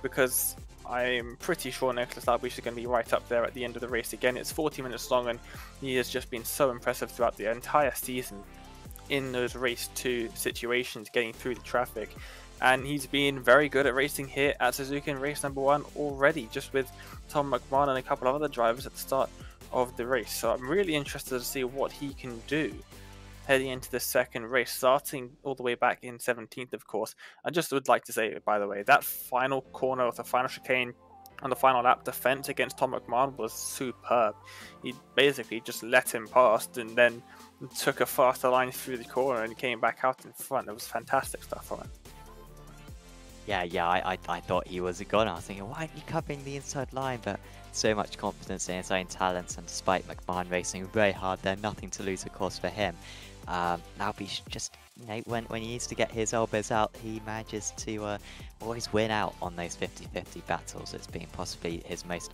because I'm pretty sure Nicholas Laubish is going to be right up there at the end of the race again. It's 40 minutes long, and he has just been so impressive throughout the entire season in those race 2 situations, getting through the traffic. And he's been very good at racing here at Suzuka in race number 1 already, just with Tom McMahon and a couple of other drivers at the start of the race. So I'm really interested to see what he can do heading into the second race, starting all the way back in 17th, of course. I just would like to say, by the way, that final corner of the final chicane on the final lap defense against Tom McMahon was superb. He basically just let him past and then took a faster line through the corner and came back out in front. It was fantastic stuff from him. Yeah, I thought he was a goner. I was thinking, why aren't you covering the inside line? But so much confidence in his own talents, and despite McMahon racing very hard there, nothing to lose, of course, for him. Laubish just, you know, when he needs to get his elbows out, he manages to always win out on those 50-50 battles. It's been possibly his most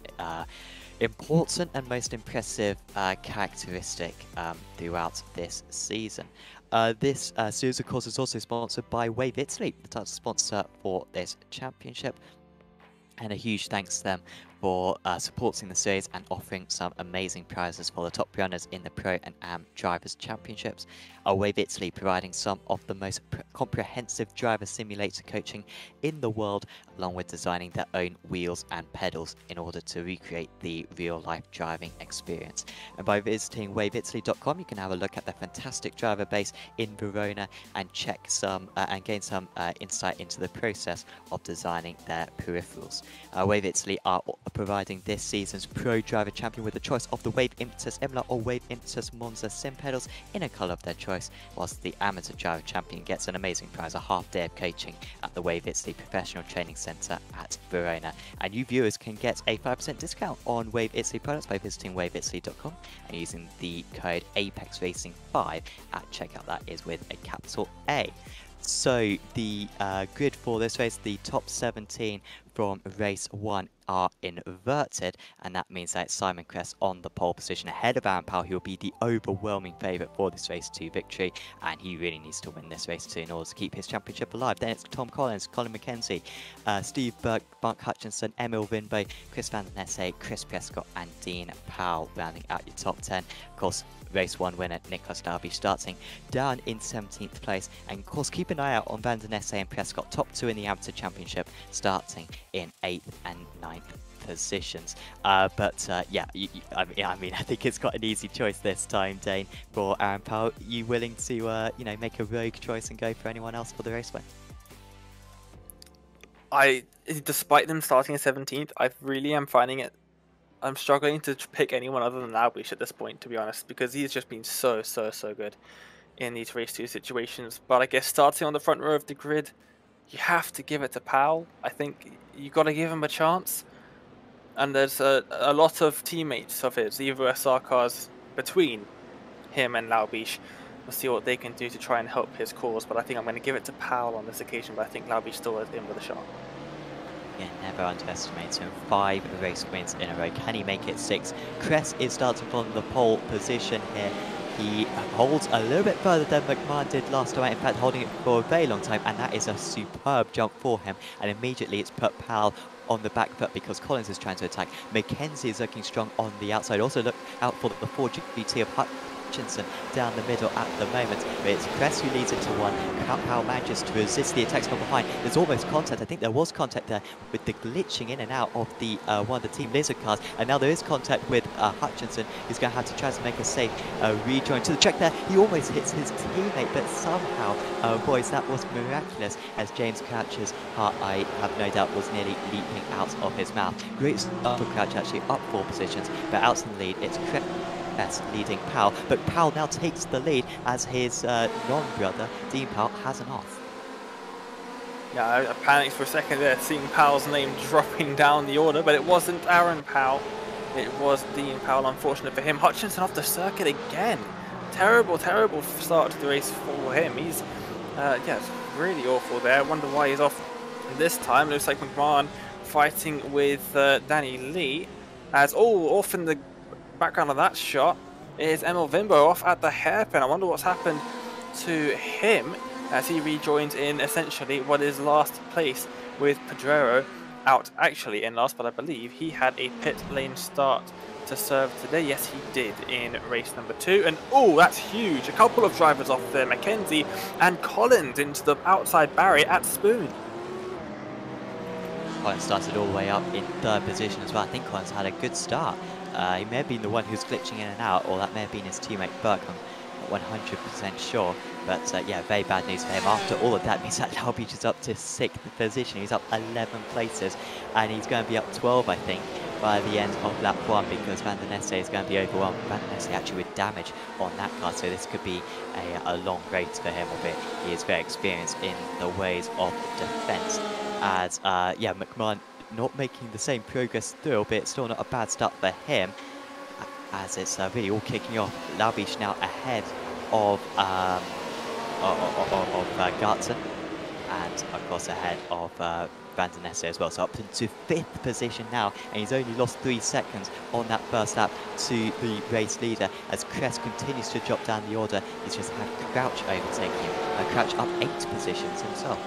important and most impressive characteristic throughout this season. This series, of course, is also sponsored by Wave Italy, the title sponsor for this championship. And a huge thanks to them for supporting the series and offering some amazing prizes for the top runners in the Pro and Am Drivers Championships. Wave Italy providing some of the most comprehensive driver simulator coaching in the world, along with designing their own wheels and pedals in order to recreate the real-life driving experience. And by visiting waveitaly.com, you can have a look at their fantastic driver base in Verona and check some and gain some insight into the process of designing their peripherals. Wave Italy are are providing this season's Pro Driver Champion with a choice of the Wave Impetus Imola or Wave Impetus Monza Sim pedals in a colour of their choice, whilst the Amateur Driver Champion gets an amazing prize, a half day of coaching at the Wave Italy Professional Training Centre at Verona. And you viewers can get a 5% discount on Wave Italy products by visiting waveitaly.com and using the code APEXRACING5 at checkout. That is with a capital A. So the grid for this race, the top 17 from race 1 are inverted, and that means that it's Simon Kress on the pole position ahead of Aaron Powell, who will be the overwhelming favourite for this race to victory, and he really needs to win this race too in order to keep his championship alive. Then it's Tom Collins, Colin McKenzie, Steve Burke, Mark Hutchinson, Emil Vinbo, Chris Van Den Nesse, Chris Prescott and Dean Powell rounding out your top 10. Of course, race 1 winner Nicholas Dalby starting down in 17th place, and of course keep an eye out on Van Den Nesse and Prescott, top 2 in the Amateur Championship, starting in 8th and 9th positions. Yeah, I mean, I think it's got an easy choice this time, Dane, for Aaron Powell. You willing to make a rogue choice and go for anyone else for the race win? Despite them starting in 17th, I really am finding it. I'm struggling to pick anyone other than Albish at this point, to be honest, because he's just been so good in these race 2 situations. But I guess starting on the front row of the grid, you have to give it to Powell. I think you got to give him a chance. And there's a lot of teammates of his, the Evo SR cars, between him and Laubish. We'll see what they can do to try and help his cause. But I think I'm going to give it to Powell on this occasion. But I think Laubish still is in with a shot. Yeah, never underestimate him. 5 race wins in a row. Can he make it 6? Kress is starting from the pole position here. He holds a little bit further than McMahon did last time, in fact holding it for a very long time, and that is a superb jump for him. And immediately it's put Powell on the back foot because Collins is trying to attack. McKenzie is looking strong on the outside. Also look out for the 4 GT of Hutchinson down the middle at the moment. But it's Kress who leads it to 1. Powell manages to resist the attacks from behind. There's almost contact. I think there was contact there with the glitching in and out of the one of the Team Lizard cars. And now there is contact with Hutchinson, who's going to have to try to make a safe rejoin to the track there. He almost hits his teammate, but somehow, boys, that was miraculous, as James Crouch's heart, I have no doubt, was nearly leaping out of his mouth. Great start for Crouch, actually up 4 positions, but out in the lead, it's Kress leading Powell, but Powell now takes the lead as his non-brother, Dean Powell, has an off. Yeah, I panicked for a second there, seeing Powell's name dropping down the order, but it wasn't Aaron Powell, it was Dean Powell. Unfortunate for him. Hutchinson off the circuit again. Terrible start to the race for him. He's, yeah, it's really awful there. I wonder why he's off this time. Looks like McMahon fighting with Danny Lee, as off in the background of that shot is Emil Vinbo off at the hairpin. I wonder what's happened to him as he rejoins in essentially what is last place, with Pedrero out actually in last, but I believe he had a pit lane start to serve today. Yes, he did in race number 2. And that's huge. A couple of drivers off there, McKenzie and Collins into the outside barrier at Spoon. Collins started all the way up in 3rd position as well. I think Collins had a good start. He may have been the one who's glitching in and out, or that may have been his teammate Burke. I'm not 100% sure. But yeah, very bad news for him. After all of that, means that Laubish is up to 6th position. He's up 11 places, and he's going to be up 12, I think, by the end of lap 1, because Van Den Nesse is going to be overwhelmed. Van Den Nesse actually with damage on that car, so this could be a long race for him, albeit he is very experienced in the ways of defence. As yeah, McMahon not making the same progress through, albeit still not a bad start for him, as it's really all kicking off. Laubish now ahead of Gartzen, and of course ahead of Van Den Nesse as well, so up to 5th position now, and he's only lost 3 seconds on that first lap to the race leader, as Kress continues to drop down the order. He's just had Crouch overtaking him, Crouch up 8 positions himself.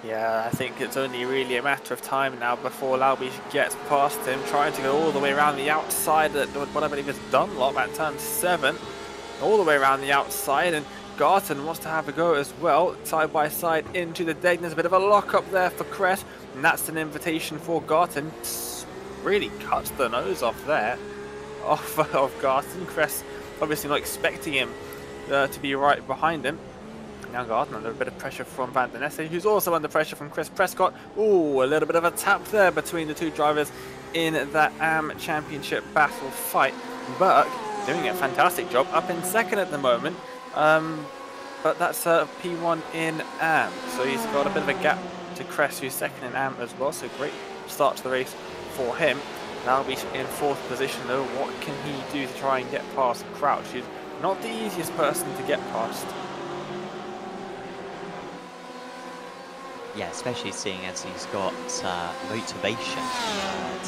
Yeah, I think it's only really a matter of time now before Laubish gets past him, trying to go all the way around the outside at what I believe is Dunlop at turn 7, all the way around the outside, and Garton wants to have a go as well, side by side into the dead. There's a bit of a lock up there for Kress, and that's an invitation for Garton. Really cuts the nose off there of Garton. Kress obviously not expecting him to be right behind him. Now Gardner, a little bit of pressure from Van der Nesse, who's also under pressure from Chris Prescott. Ooh, a little bit of a tap there between the two drivers in that AM Championship battle fight. Burke doing a fantastic job, up in second at the moment. But that's P1 in AM, so he's got a bit of a gap to Cress, who's second in AM as well, so great start to the race for him. Now he's in fourth position though. What can he do to try and get past Crouch? He's not the easiest person to get past. Yeah, especially seeing as he's got motivation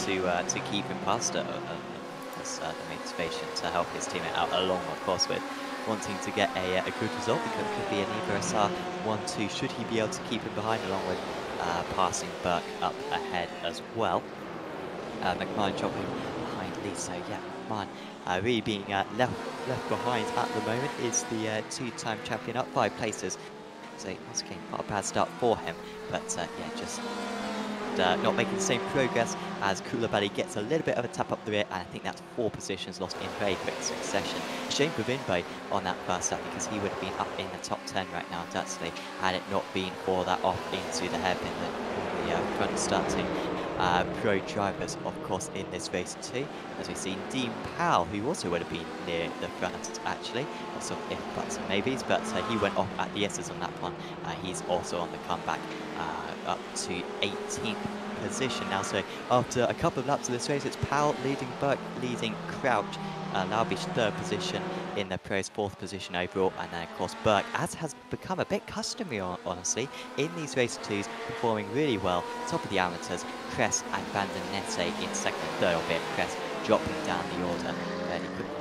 to keep him past it. The motivation to help his teammate out, along of course with wanting to get a good result, because it could be an either SR 1-2 should he be able to keep him behind, along with passing Burke up ahead as well. McMahon dropping behind Lee, so yeah, McMahon really being left behind at the moment is the two-time champion, up 5 places. So once again, not a bad start for him, but yeah, just not making the same progress as Koulibaly gets a little bit of a tap up the rear, and I think that's 4 positions lost in very quick succession. Shame for Vinbo on that first lap, because he would have been up in the top 10 right now, actually, had it not been for that off into the hairpin that the front starting pro drivers, of course, in this race too. As we've seen Dean Powell, who also would have been near the front, actually, lots of if buts and maybes, but he went off at the S's on that one. He's also on the comeback up to 18th position now. So after a couple of laps of this race, it's Powell leading Burke, leading Crouch, Laubich 3rd position in the pros, 4th position overall, and then of course Burke, as has become a bit customary honestly in these race 2s, performing really well, top of the amateurs. Cress and Van der Nesse in 2nd and 3rd, albeit Cress dropping down the order fairly quickly.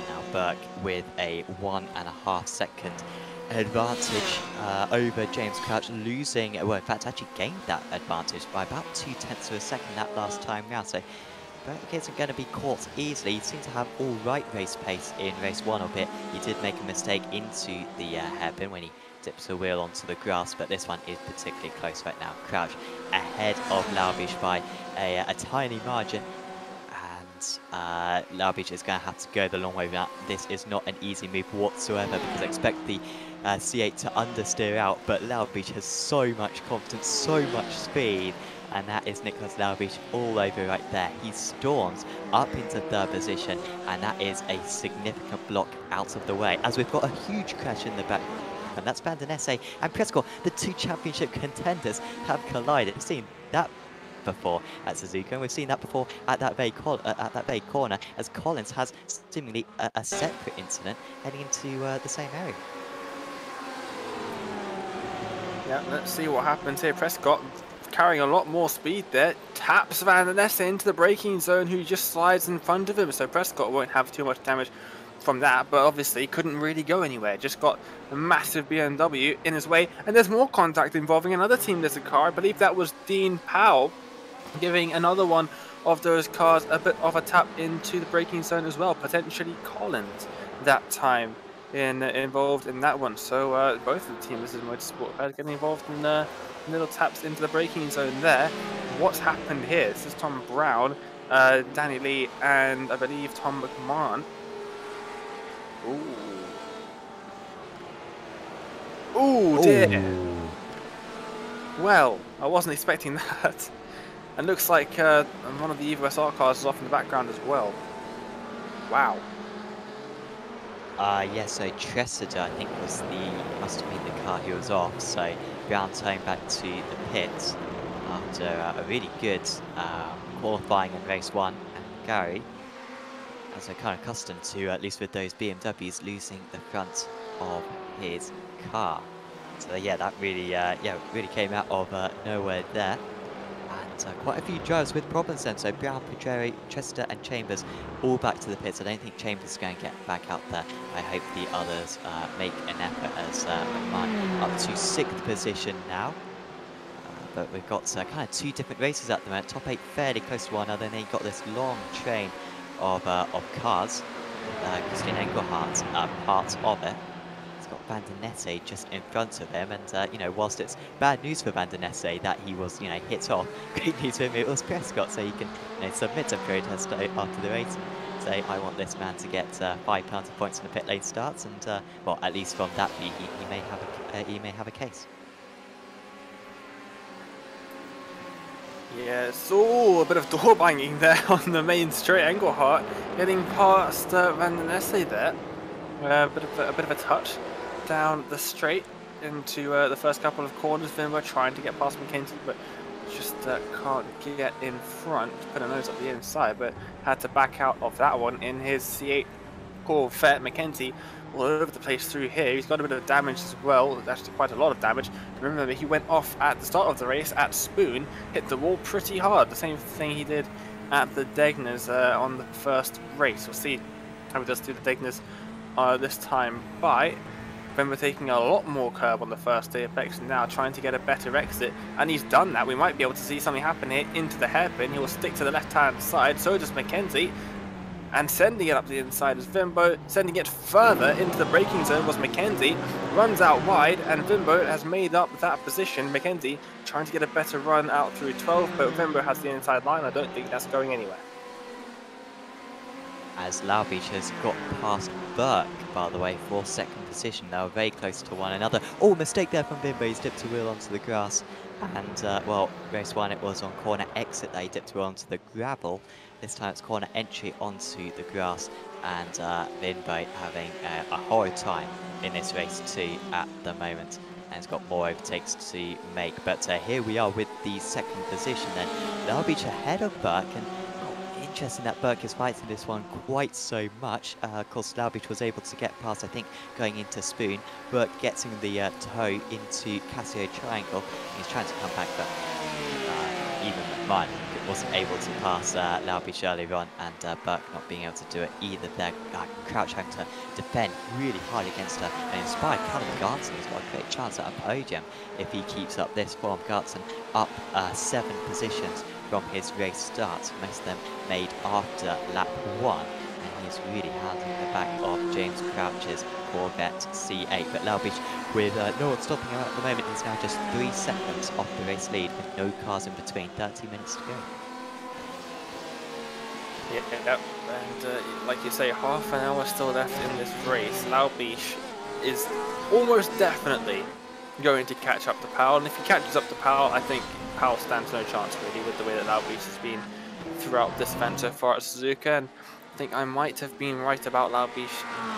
Now Burke with a 1.5 second advantage over James Crouch, losing, well in fact actually gained that advantage by about 0.2 of a second that last time round. So Burke isn't going to be caught easily. He seemed to have all right race pace in race 1 of it. He did make a mistake into the hairpin when he dips the wheel onto the grass, but this one is particularly close right now. Crouch ahead of Laubich by a tiny margin. Laubich is going to have to go the long way round. This is not an easy move whatsoever, because I expect the C8 to understeer out, but Laubich has so much confidence, so much speed, and that is Nicholas Laubich all over right there. He storms up into 3rd position, and that is a significant block out of the way, as we've got a huge crash in the back. And that's Van der Nesse and Prescott, the 2 championship contenders, have collided. We've seen that before at Suzuka, and we've seen that before at that very corner, as Collins has seemingly a separate incident heading into the same area. Yeah, let's see what happens here. Prescott carrying a lot more speed there, taps Van der Nesse into the braking zone, who just slides in front of him, so Prescott won't have too much damage from that, but obviously couldn't really go anywhere. Just got a massive BMW in his way, and there's more contact involving another team. There's a car, I believe that was Dean Powell, giving another one of those cars a bit of a tap into the braking zone as well. Potentially Collins that time involved in that one. So both of the teams in Motorsport are getting involved in little taps into the braking zone there. What's happened here? This is Tom Brown, Danny Lee, and I believe Tom McMahon. Ooh, dear. Well, I wasn't expecting that. And looks like one of the Evo SR cars is off in the background as well. Wow. Yeah, so Tressida, I think, must have been the car he was off. So Brown turning back to the pits after a really good qualifying in race 1. And Gary, as we're kind of accustomed to, at least with those BMWs, losing the front of his car. So yeah, that really, really came out of nowhere there. And quite a few drivers with problems then. So Brown, Pedreri, Chester and Chambers all back to the pits. I don't think Chambers is going to get back out there. I hope the others make an effort, as McMahon up to 6th position now. But we've got kind of 2 different races at the moment. Top 8 fairly close to one another, and then you've got this long train of cars. Christian Engelhardt part of it. It's got Van der Nesse just in front of him, and you know, whilst it's bad news for Van der Nesse that he was, you know, hit off, great news for him it was Prescott, so he can, you know, submit a protest after the race and say, I want this man to get 5 penalty points in the pit lane starts, and well, at least from that view, he may have a case. Yeah, so a bit of door banging there on the main straight. Engelhardt getting past Van der Nesse there. A bit of a touch down the straight into the first couple of corners. Vimbo trying to get past Mackenzie, but just can't get in front. Put a nose up the inside, but had to back out of that one in his C8 Corvette. Mackenzie all over the place through here. He's got a bit of damage as well, actually quite a lot of damage. Remember, he went off at the start of the race at Spoon, hit the wall pretty hard, the same thing he did at the Degners on the first race. We'll see how he does do the Degners this time by. Remember, taking a lot more curb on the first apex, now trying to get a better exit, and he's done that. We might be able to see something happen here into the hairpin. He will stick to the left hand side, so does Mackenzie. And sending it up the inside is Vimbo. Sending it further into the braking zone was Mackenzie. Runs out wide, and Vimbo has made up that position. Mackenzie trying to get a better run out through 12, but Vimbo has the inside line. I don't think that's going anywhere. As Laubich has got past Burke, by the way, for second position. They were very close to one another. Oh, mistake there from Vimbo. He's dipped a wheel onto the grass. And, well, race 1 it was on corner exit that he dipped a wheel onto the gravel. This time it's corner entry onto the grass, and Vimbo having a horrid time in this race too at the moment, and he's got more overtakes to make. But here we are with the second position then. Laubich ahead of Burke, and interesting that Burke is fighting this one quite so much. Of course, Laubich was able to get past, I think, going into Spoon. Burke getting the toe into Casio Triangle. He's trying to come back, but even McMahon wasn't able to pass Laubich earlier on, and Burke not being able to do it either there. Crouch having to defend really hard against an inspired Callum Gartson. He's got a great chance at a podium if he keeps up this form. Gartson up 7 positions from his race start, most of them made after lap 1, and he's really hounding the back of James Crouch's Corvette C8. But Laubich, with no one stopping him at the moment, is now just 3 seconds off the race lead with no cars in between. 30 minutes to go. Yeah, and like you say, half an hour still left in this race. Laubich is almost definitely going to catch up to Powell, and if he catches up to Powell, I think Powell stands no chance really with the way that Laubich has been throughout this event so far at Suzuka. And I think I might have been right about Laubich.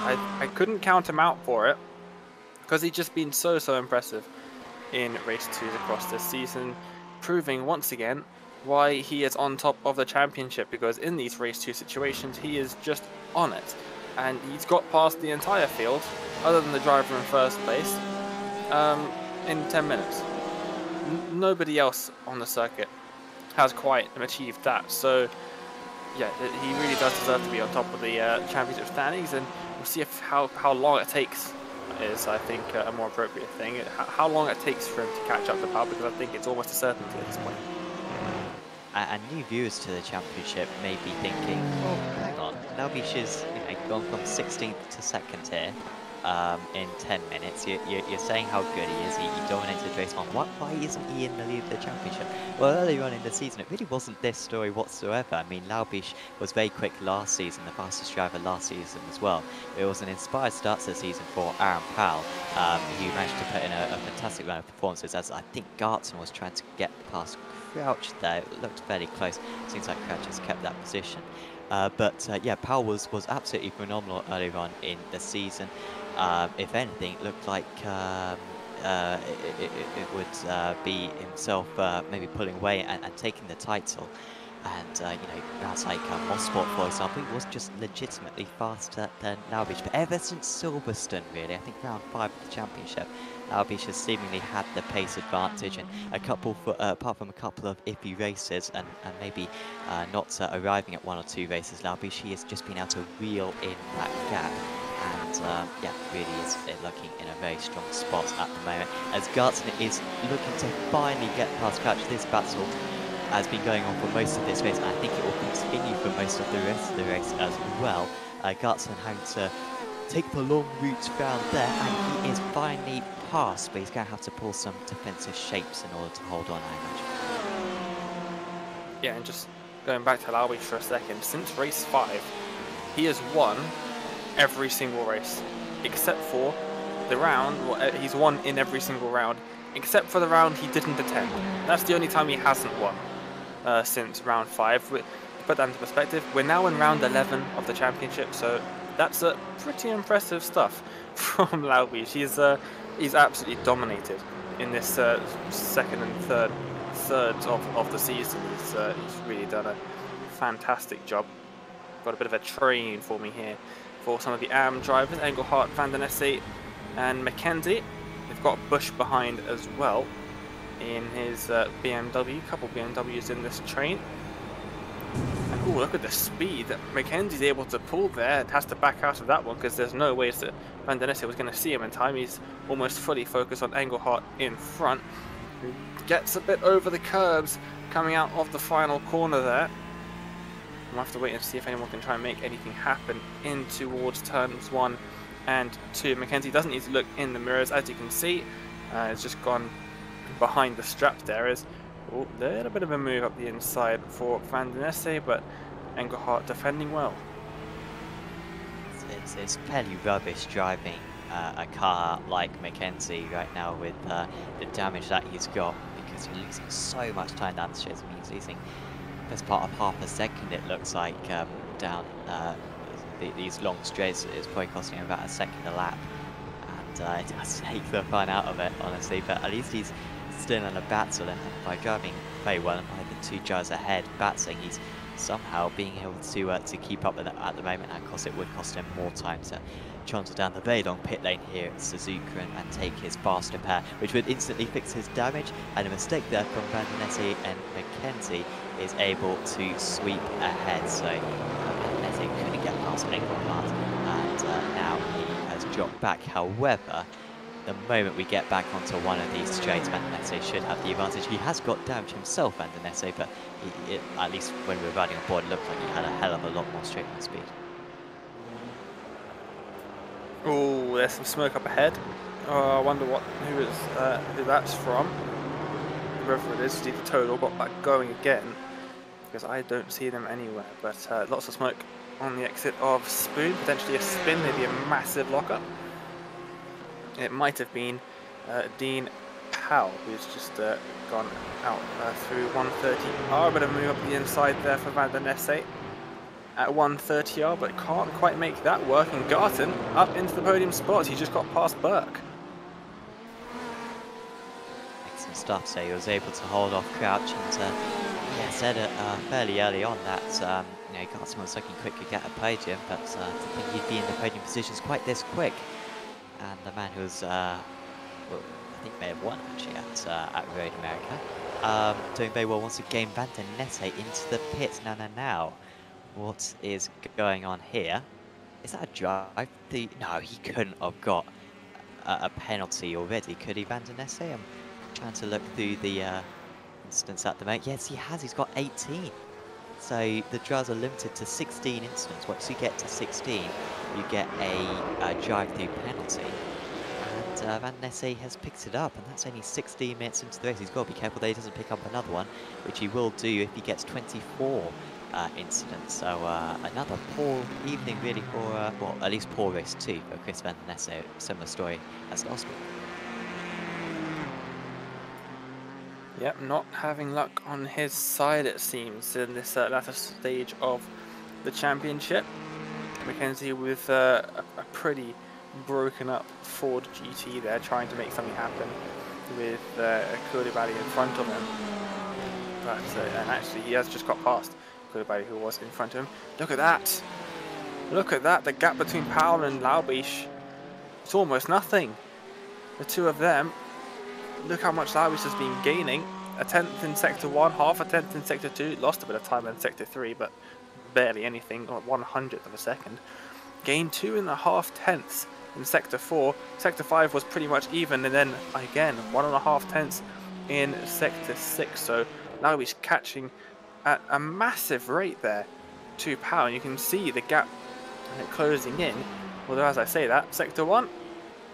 I couldn't count him out for it because he's just been so impressive in race 2s across this season, proving once again why he is on top of the championship, because in these race 2 situations he is just on it, and he's got past the entire field other than the driver in first place in 10 minutes. Nobody else on the circuit has quite achieved that, so yeah, he really does deserve to be on top of the championship standings, and we'll see if how long it takes is, I think, a more appropriate thing. How long it takes for him to catch up to Powell, because I think it's almost a certainty at this point. And new viewers to the championship may be thinking, well, hang on, Laubich is, you know, gone from 16th to 2nd here in 10 minutes. You're saying how good he is. He dominated race 1. Why isn't he in the lead of the championship? Well, earlier on in the season, it really wasn't this story whatsoever. I mean, Laubich was very quick last season, the fastest driver last season as well. It was an inspired start to the season for Aaron Powell, who managed to put in a fantastic run of performances, as I think Gartson was trying to get past Crouch there. It looked fairly close. Seems like Crouch has kept that position. But yeah, Powell was absolutely phenomenal earlier on in the season. If anything, it looked like it would be himself maybe pulling away and taking the title. And you know, rounds like Mosport, for example, he was just legitimately faster than Laubich. But ever since Silverstone, really, I think round 5 of the championship, Laubich has seemingly had the pace advantage, and apart from a couple of iffy races and maybe not arriving at 1 or 2 races, Laubich, he has just been able to reel in that gap. And yeah, really is looking in a very strong spot at the moment, as Gartson is looking to finally get past Crouch. This battle has been going on for most of this race, and I think it will continue for most of the rest of the race as well. Gartson having to take the long route round there, and he is finally past, but he's going to have to pull some defensive shapes in order to hold on, I imagine. Yeah, and just going back to Laowi for a second, since race 5, he has won every single race, except for the round. Well, he's won in every single round, except for the round he didn't attend. That's the only time he hasn't won since round 5. To put that into perspective, we're now in round 11 of the championship, so that's pretty impressive stuff from Laowi. He's absolutely dominated in this second and thirds of the season. He's really done a fantastic job. Got a bit of a train for me here for some of the AM drivers, Engelhardt, Van der Nesse and Mackenzie. They've got Bush behind as well in his BMW, a couple BMWs in this train. And ooh, look at the speed that Mackenzie's able to pull there. Has to back out of that one because there's no ways that Van der Nesse was going to see him in time. He's almost fully focused on Engelhardt in front, who gets a bit over the curbs coming out of the final corner there. We'll have to wait and see if anyone can try and make anything happen in towards turns 1 and 2. Mackenzie doesn't need to look in the mirrors, as you can see. It's just gone behind the straps there. Is a little bit of a move up the inside for Van der Nesse, but Engelhardt defending well. It's fairly rubbish driving a car like Mackenzie right now with the damage that he's got, because you're losing so much time down the straight. I mean, he's losing best part of half a second, it looks like, down these long straights. It's probably costing him about a second a lap, and it does take the fun out of it, honestly. But at least he's still in a battle, and by driving very well and by the 2 drivers ahead battling, he's somehow being able to keep up with it at the moment. And of course it would cost him more time to trundle down the very long pit lane here at Suzuka and take his faster pair, which would instantly fix his damage. And a mistake there from Van der Nesse, and Mackenzie is able to sweep ahead. So Van der Nesse couldn't get past Engelhardt, and now he has dropped back. However, the moment we get back onto one of these straights, Van der Nesse should have the advantage. He has got damage himself, Van der Nesse, but at least when we were riding on board, it looked like he had a hell of a lot more straight line speed. Oh, there's some smoke up ahead. Oh, I wonder who that's from. Whoever it is, see the total got back going again, because I don't see them anywhere. But lots of smoke on the exit of Spoon, potentially a spin, maybe a massive lockup. It might have been Dean Powell, who's just gone out through 130R. Bit of a move up the inside there for Van der Nesse at 130R, but can't quite make that work. And Garton up into the podium spots. He just got past Burke. Excellent stuff. So he was able to hold off Crouch, and yeah, said it fairly early on that you know, Garton was looking quick to get a podium, but to think he'd be in the podium positions quite this quick. And the man who was, well, I think may have won actually at Road America, doing very well once again. Van der Nesse into the pit. Now. What is going on here? Is that a drive? No, he couldn't have got a penalty already, could he, Van der Nesse? I'm trying to look through the incidents at the moment. Yes, he has. He's got 18. So the drives are limited to 16 incidents. Once you get to 16, you get a drive-through penalty. And Van der Nesse has picked it up, and that's only 16 minutes into the race. He's got to be careful that he doesn't pick up another one, which he will do if he gets 24 incidents. So another poor evening really for, well, at least poor race 2 for Chris Van der Nesse. Similar story as last week. Yep, not having luck on his side, it seems, in this latter stage of the championship. Mackenzie with a pretty broken up Ford GT there, trying to make something happen with Koulibaly in front of him. But and actually he has just got past Koulibaly, who was in front of him. Look at that! Look at that! The gap between Powell and Laowish, it's almost nothing. The two of them. Look how much Laowish has been gaining. A 10th in Sector 1, half a 10th in Sector 2. Lost a bit of time in Sector 3, but barely anything, or 100th of a second. Gained 2.5 tenths in Sector 4. Sector 5 was pretty much even, and then again 1.5 tenths in Sector 6. So Laowish catching at a massive rate there to Powell. You can see the gap closing in Although, as I say that, Sector 1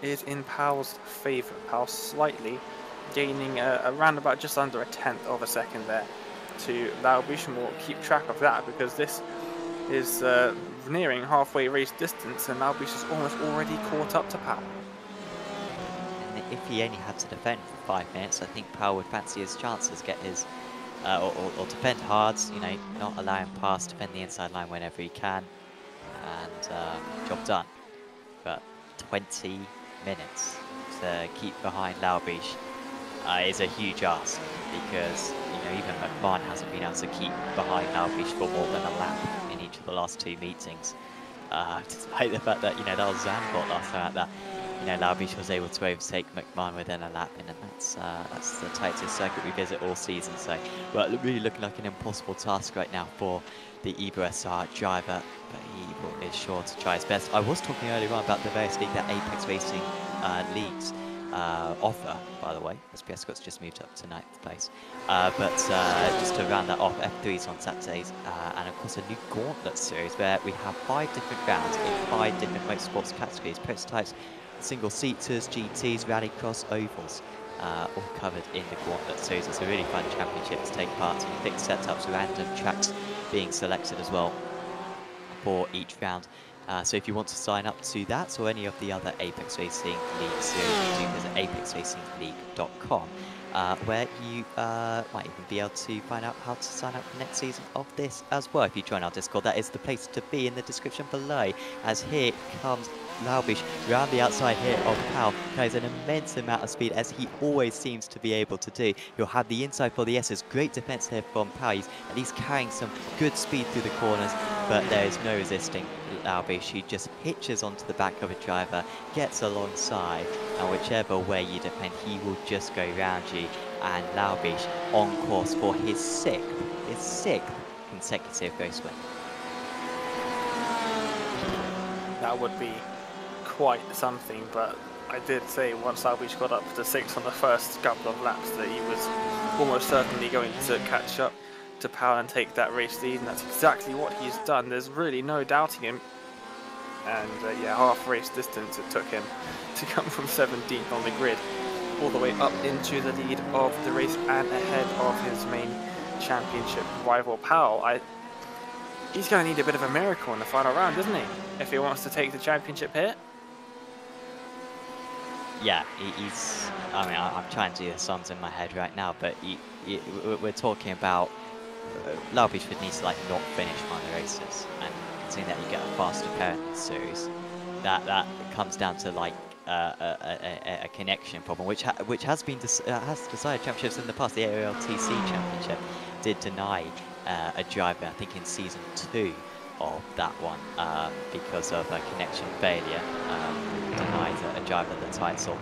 is in Powell's favour. Powell slightly gaining around about just under a tenth of a second there to Laubish, and we'll keep track of that because this is nearing halfway race distance, and Laubish is almost already caught up to Powell. And if he only had to defend for 5 minutes, I think Powell would fancy his chances, get his or defend hard, you know, not allow him pass, defend the inside line whenever he can, and job done. But 20 minutes to keep behind Laubish is a huge ask, because you know even McMahon hasn't been able to keep behind Laubish for more than a lap in each of the last 2 meetings, despite the fact that you know that was Zandvoort last time that you know Laubish was able to overtake McMahon within a lap, and that's the tightest circuit we visit all season. So well, really looking like an impossible task right now for the Evo SR driver, but he is sure to try his best. I was talking earlier on about the various league that Apex Racing leagues offer, by the way. SPS Scott's just moved up to 9th place. But just to round that off, F3s on Saturdays, and of course a new Gauntlet series where we have 5 different rounds in 5 different motorsports categories: prototypes, single-seaters, GTs, rallycross, ovals, all covered in the Gauntlet series. It's a really fun championship to take part in. Fixed setups, random tracks being selected as well for each round. So if you want to sign up to that or any of the other Apex Racing League series, do visit apexracingleague.com, where you might even be able to find out how to sign up for next season of this as well. If you join our Discord, that is the place to be, in the description below, as here comes Laubish round the outside here of Powell. Carries an immense amount of speed, as he always seems to be able to do. He'll have the inside for the S's. Great defense here from Powell. He's at least carrying some good speed through the corners, but there is no resisting Laubish. He just hitches onto the back of a driver, gets alongside, and whichever way you defend, he will just go round you. And Laubish on course for his sixth consecutive race win. That would be quite something, but I did say once Laubish got up to 6 on the first couple of laps that he was almost certainly going to catch up to Powell and take that race lead, and that's exactly what he's done. There's really no doubting him. And yeah, half race distance it took him to come from 17th on the grid all the way up into the lead of the race and ahead of his main championship rival Powell. He's going to need a bit of a miracle in the final round, isn't he, if he wants to take the championship here? Yeah, he's. I mean, I'm trying to do the sums in my head right now, but we're talking about Laubish would need to like not finish one of the races, and considering that you get a faster pair in this series, that comes down to like a connection problem, which has been has decided championships in the past. The ARLTC championship did deny a driver, I think in season 2 of that one, because of a connection failure, denied a driver the title.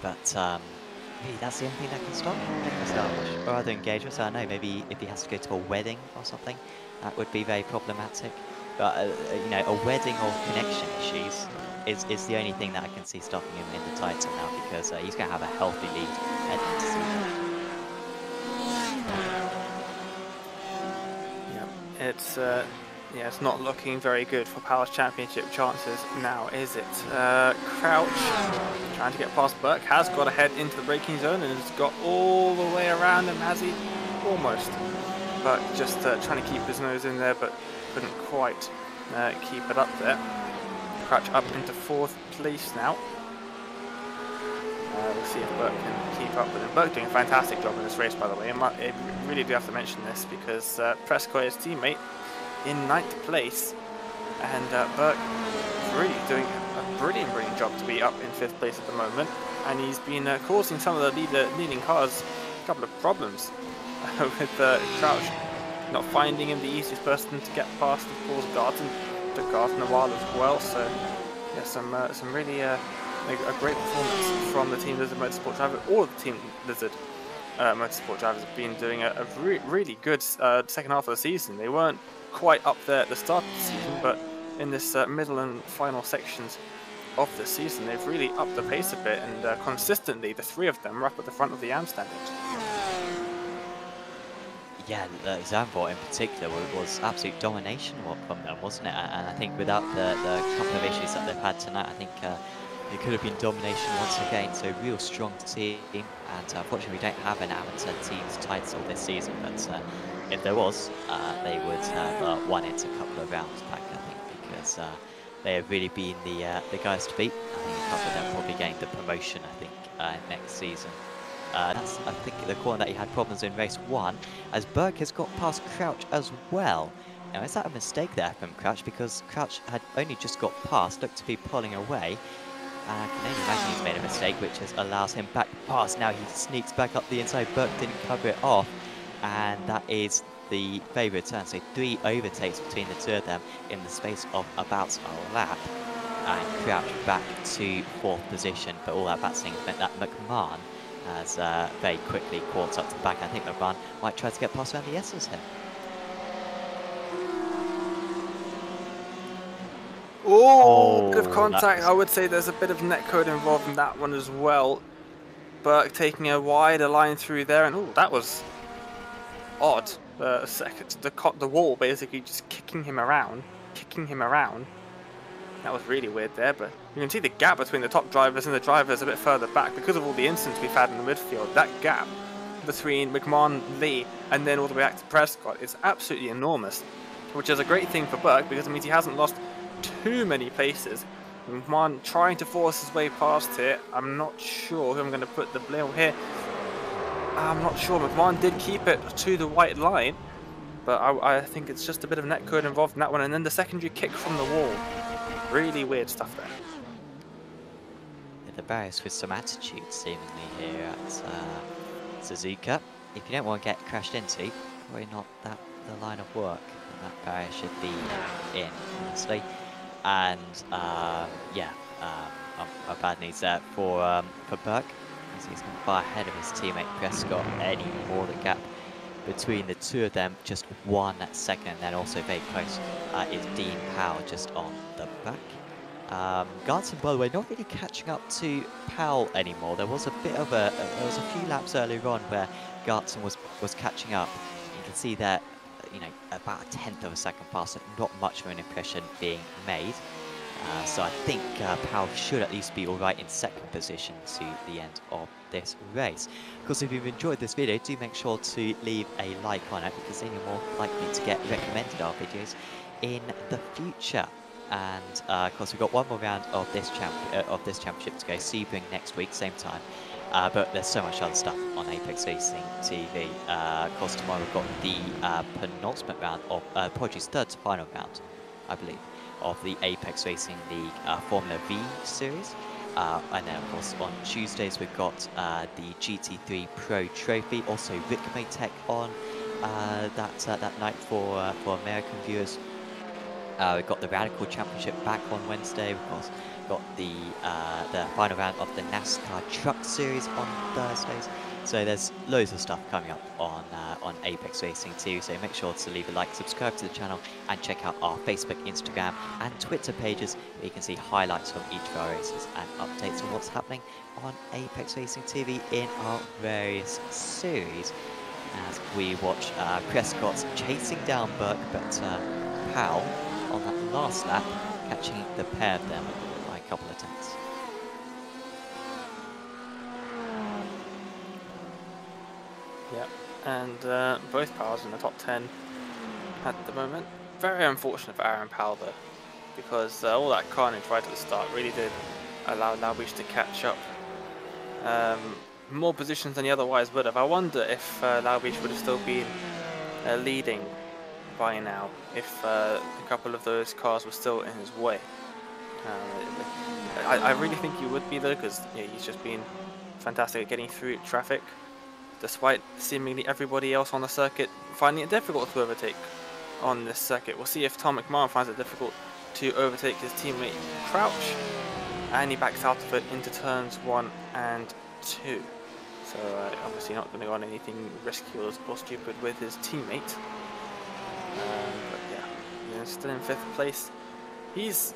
But maybe that's the only thing that can stop Laubish, or other engagements. I don't know, maybe if he has to go to a wedding or something, that would be very problematic. But you know, a wedding or connection issues is the only thing that I can see stopping him in the title now, because he's going to have a healthy lead heading into season. Yeah, it's not looking very good for Powell's championship chances now, is it? Crouch trying to get past Burke, has got ahead into the braking zone and has got all the way around him, has he? Almost. But just trying to keep his nose in there, but couldn't quite keep it up there. Crouch up into 4th place now. We'll see if Burke can keep up with him. Burke doing a fantastic job in this race, by the way. I really do have to mention this, because Prescott, his teammate, in 9th place, and Burke really doing a brilliant job to be up in 5th place at the moment, and he's been causing some of the leading cars a couple of problems with Crouch not finding him the easiest person to get past. Of course, Garten took Garten a while as well, so yeah, some really a great performance from the Team Lizard Motorsport driver. All of the Team Lizard Motorsport drivers have been doing a really good second half of the season. They weren't quite up there at the start of the season, but in this middle and final sections of the season, they've really upped the pace a bit, and consistently the 3 of them are up at the front of the AM standings. yeah, Zandvoort in particular was absolute domination from them, wasn't it? And I think without the couple of issues that they've had tonight, I think it could have been domination once again. So real strong team, and unfortunately we don't have an amateur teams title this season. But if there was, they would have won it a couple of rounds back, I think, because they have really been the guys to beat. I think a couple of them probably getting the promotion, I think, next season. That's, I think, the corner that he had problems in race 1, as Berg has got past Crouch as well. Now, is that a mistake there from Crouch? Because Crouch had only just got past, looked to be pulling away. And I can only imagine he's made a mistake, which allows him back past. Now he sneaks back up the inside. Berg didn't cover it off. And that is the favourite turn. So 3 overtakes between the two of them in the space of about a lap. And Crouch back to 4th position. But all that batsing meant that McMahon has very quickly caught up to the back. I think McMahon might try to get past around the S's here. Oh, bit of contact. I would say there's a bit of netcode involved in that one as well. Burke taking a wider line through there, and oh, that was odd. The wall basically just kicking him around. That was really weird there, but you can see the gap between the top drivers and the drivers a bit further back because of all the incidents we've had in the midfield. That gap between McMahon, Lee, and then all the way back to Prescott is absolutely enormous, which is a great thing for Burke because it means he hasn't lost too many places. McMahon trying to force his way past here. I'm not sure who I'm going to put the blame here. I'm not sure. McMahon did keep it to the white line, but I think it's just a bit of netcode involved in that one, and then the secondary kick from the wall. Really weird stuff there. Yeah, the barriers with some attitude seemingly here at Suzuka. If you don't want to get crashed into, probably not the line of work that barrier should be in, honestly. And yeah, a bad news there for Burke, as he's not far ahead of his teammate Prescott anymore. The gap between the two of them just 1 second, and then also very close is Dean Powell just on the back. Gartson, by the way, not really catching up to Powell anymore. There was a bit of there was a few laps earlier on where Gartson was catching up. You can see that, you know, about a 1/10 of a second past, so not much of an impression being made. So I think Powell should at least be alright in 2nd position to the end of this race. Of course, if you've enjoyed this video, do make sure to leave a like on it, because then you're more likely to get recommended our videos in the future. And of course, we've got one more round of this championship to go. Sebring next week, same time. But there's so much other stuff on Apex Racing TV. Of course, tomorrow we've got the penultimate round of, apologies, 3rd to final round, I believe, of the Apex Racing League Formula V series. And then, of course, on Tuesdays we've got the GT3 Pro Trophy. Also, Rick may tech on that night for American viewers. We've got the Radical Championship back on Wednesday. We've course got the final round of the NASCAR Truck Series on Thursdays. So there's loads of stuff coming up on Apex Racing too. So make sure to leave a like, subscribe to the channel, and check out our Facebook, Instagram, and Twitter pages where you can see highlights from each of our races and updates on what's happening on Apex Racing TV in our various series. As we watch Prescott chasing down Burke, but Powell on that last lap catching the pair of them by a couple of tenths. Yep, and both Powells in the top 10 at the moment. Very unfortunate for Aaron Powell though, because all that carnage right at the start really did allow Laubish to catch up. More positions than he otherwise would have. I wonder if Laubish would have still been leading by now if a couple of those cars were still in his way. I really think he would be though, because yeah, he's just been fantastic at getting through traffic, despite seemingly everybody else on the circuit finding it difficult to overtake on this circuit. We'll see if Tom McMahon finds it difficult to overtake his teammate Crouch, and he backs out of it into turns 1 and 2. So obviously not going to go on anything risky or stupid with his teammate. But yeah, he's still in 5th place. He's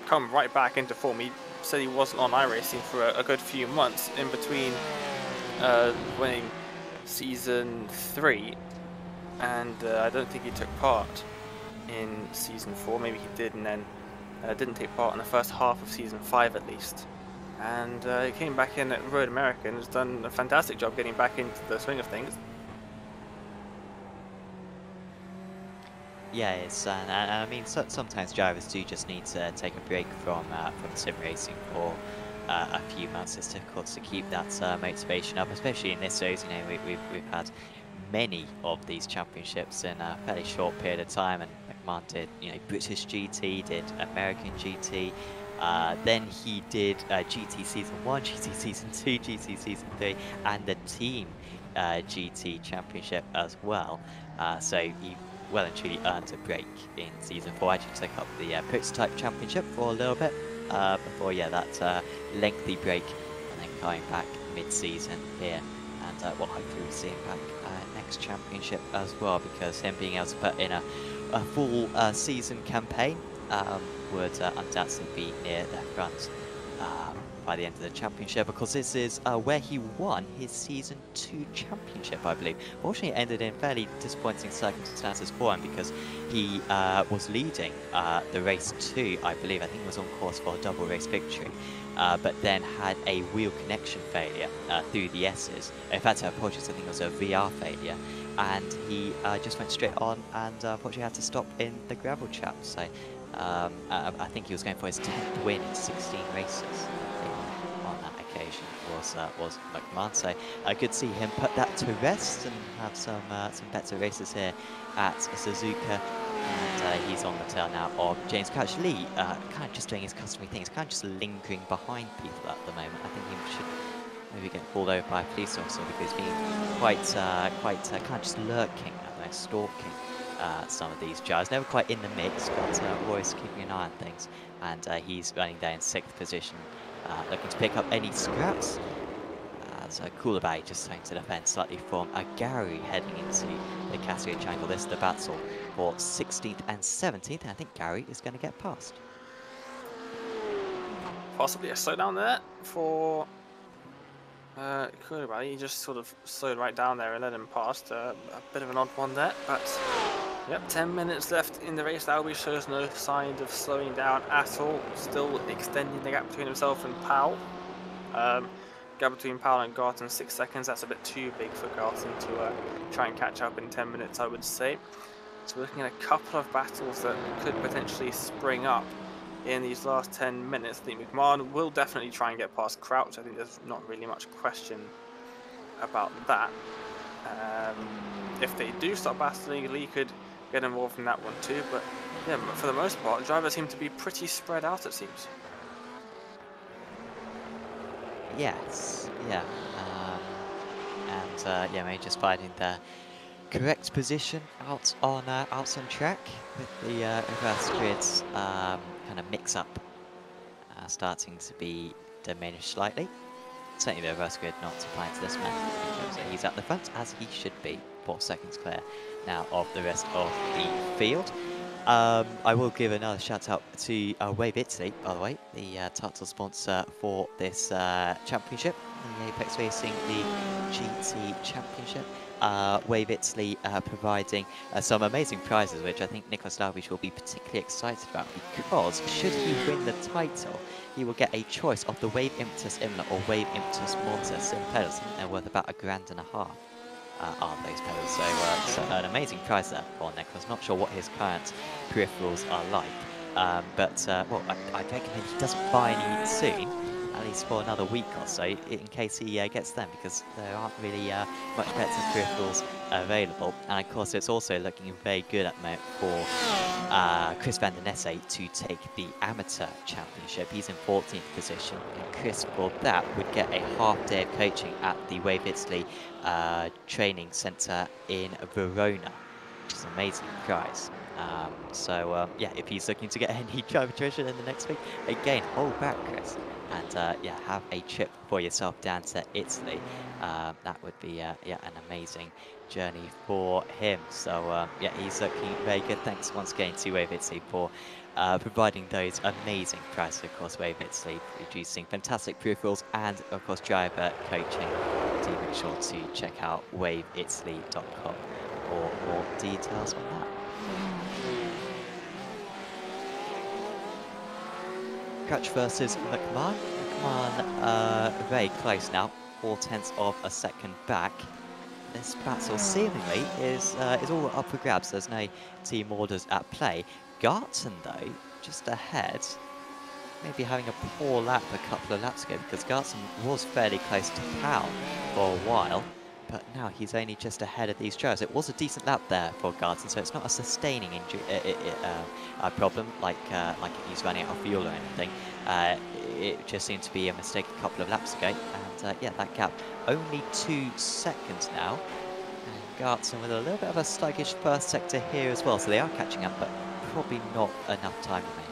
come right back into form. He said he wasn't on iRacing for a good few months in between winning season 3 and I don't think he took part in Season 4. Maybe he did, and then didn't take part in the first half of Season 5 at least. And he came back in at Road America and has done a fantastic job getting back into the swing of things. Yeah, it's and I mean sometimes drivers do just need to take a break from sim racing for a few months. It's difficult to keep that motivation up, especially in this series. You know, we've had many of these championships in a fairly short period of time, and McMahon did, you know, British GT, did American GT, then he did GT Season 1, GT Season 2, GT Season 3, and the Team GT Championship as well. So he well and truly earned a break in Season 4. Actually took up the Prototype Championship for a little bit before, yeah, that lengthy break, and then coming back mid-season here. And well, hopefully we see him back next championship as well, because him being able to put in a full season campaign would undoubtedly be near the front by the end of the championship, because this is where he won his Season 2 championship, I believe. Fortunately, it ended in fairly disappointing circumstances for him, because he was leading the race 2, I believe. I think he was on course for a double race victory, but then had a wheel connection failure through the S's. In fact, apologies, I think it was a VR failure, and he just went straight on and unfortunately had to stop in the gravel trap. So I think he was going for his 10th win in 16 races. On that occasion was McMahon. So good to see him put that to rest and have some better races here at Suzuka. And he's on the tail now of James Crouch. Lee kind of just doing his customary thing. He's kind of just lingering behind people at the moment. I think he should maybe get pulled over by a police officer, because he's being quite kind of just lurking at those, stalking some of these drivers. Never quite in the mix, but always keeping an eye on things. And he's running there in 6th position, looking to pick up any scraps. So Coolabay just trying to defend slightly from Gary heading into the category triangle. This is the battle for 16th and 17th, and I think Gary is going to get past. Possibly a slowdown there for Coolabay. He just sort of slowed right down there and let him past. A bit of an odd one there, but yep, 10 minutes left in the race. Albie shows no signs of slowing down at all, still extending the gap between himself and Powell. Gap between Powell and Garton, 6 seconds. That's a bit too big for Garton to try and catch up in 10 minutes, I would say. So we're looking at a couple of battles that could potentially spring up in these last 10 minutes. I think McMahon will definitely try and get past Crouch. I think there's not really much question about that. If they do start battling, Lee could get involved in that one too. But yeah, for the most part, drivers seem to be pretty spread out, it seems. Yes, yeah, and yeah, maybe just finding the correct position out on track, with the reverse grids kind of mix up starting to be diminished slightly. Certainly the reverse grid not applying to this man, because he's at the front, as he should be, 4 seconds clear now of the rest of the field. I will give another shout out to Wave Italy, by the way, the title sponsor for this championship, the Apex Racing the GT Championship. Wave Italy providing some amazing prizes, which I think Nicholas Dalglish will be particularly excited about, because should he win the title, he will get a choice of the Wave Impetus Imla or Wave Impetus Mortis in pedals. I think they're worth about $1.50. Are those pedals, so an amazing prize there for Nicholas. Not sure what his current peripherals are like, but well, I recommend he doesn't buy any soon, at least for another week or so, in case he gets them, because there aren't really much better peripherals available. And of course, it's also looking very good at the moment for Chris van der Nesse to take the Amateur Championship. He's in 14th position, and Chris, for that, would get a half day of coaching at the Wave Italy training centre in Verona, which is an amazing prize. So yeah, if he's looking to get any driver tuition in the next week, again, hold back, Chris, and yeah, have a trip for yourself down to Italy. That would be yeah, an amazing journey for him. So yeah, he's looking very good. Thanks once again to Wave Italy for providing those amazing prizes. Of course, Wave Italy producing fantastic peripherals and of course driver coaching. Do make sure to check out waveitaly.com or more details on that. Crutch versus McMahon. McMahon very close now, 0.4 of a second back. This battle seemingly is all up for grabs. There's no team orders at play. Garton, though, just ahead. Maybe having a poor lap a couple of laps ago, because Garton was fairly close to Powell for a while, but now he's only just ahead of these drivers. It was a decent lap there for Garton, so it's not a sustaining injury, problem like if he's running out of fuel or anything. It just seemed to be a mistake a couple of laps ago, and yeah, that gap only 2 seconds now. And Garton with a little bit of a sluggish first sector here as well, so they are catching up, but probably not enough time remaining.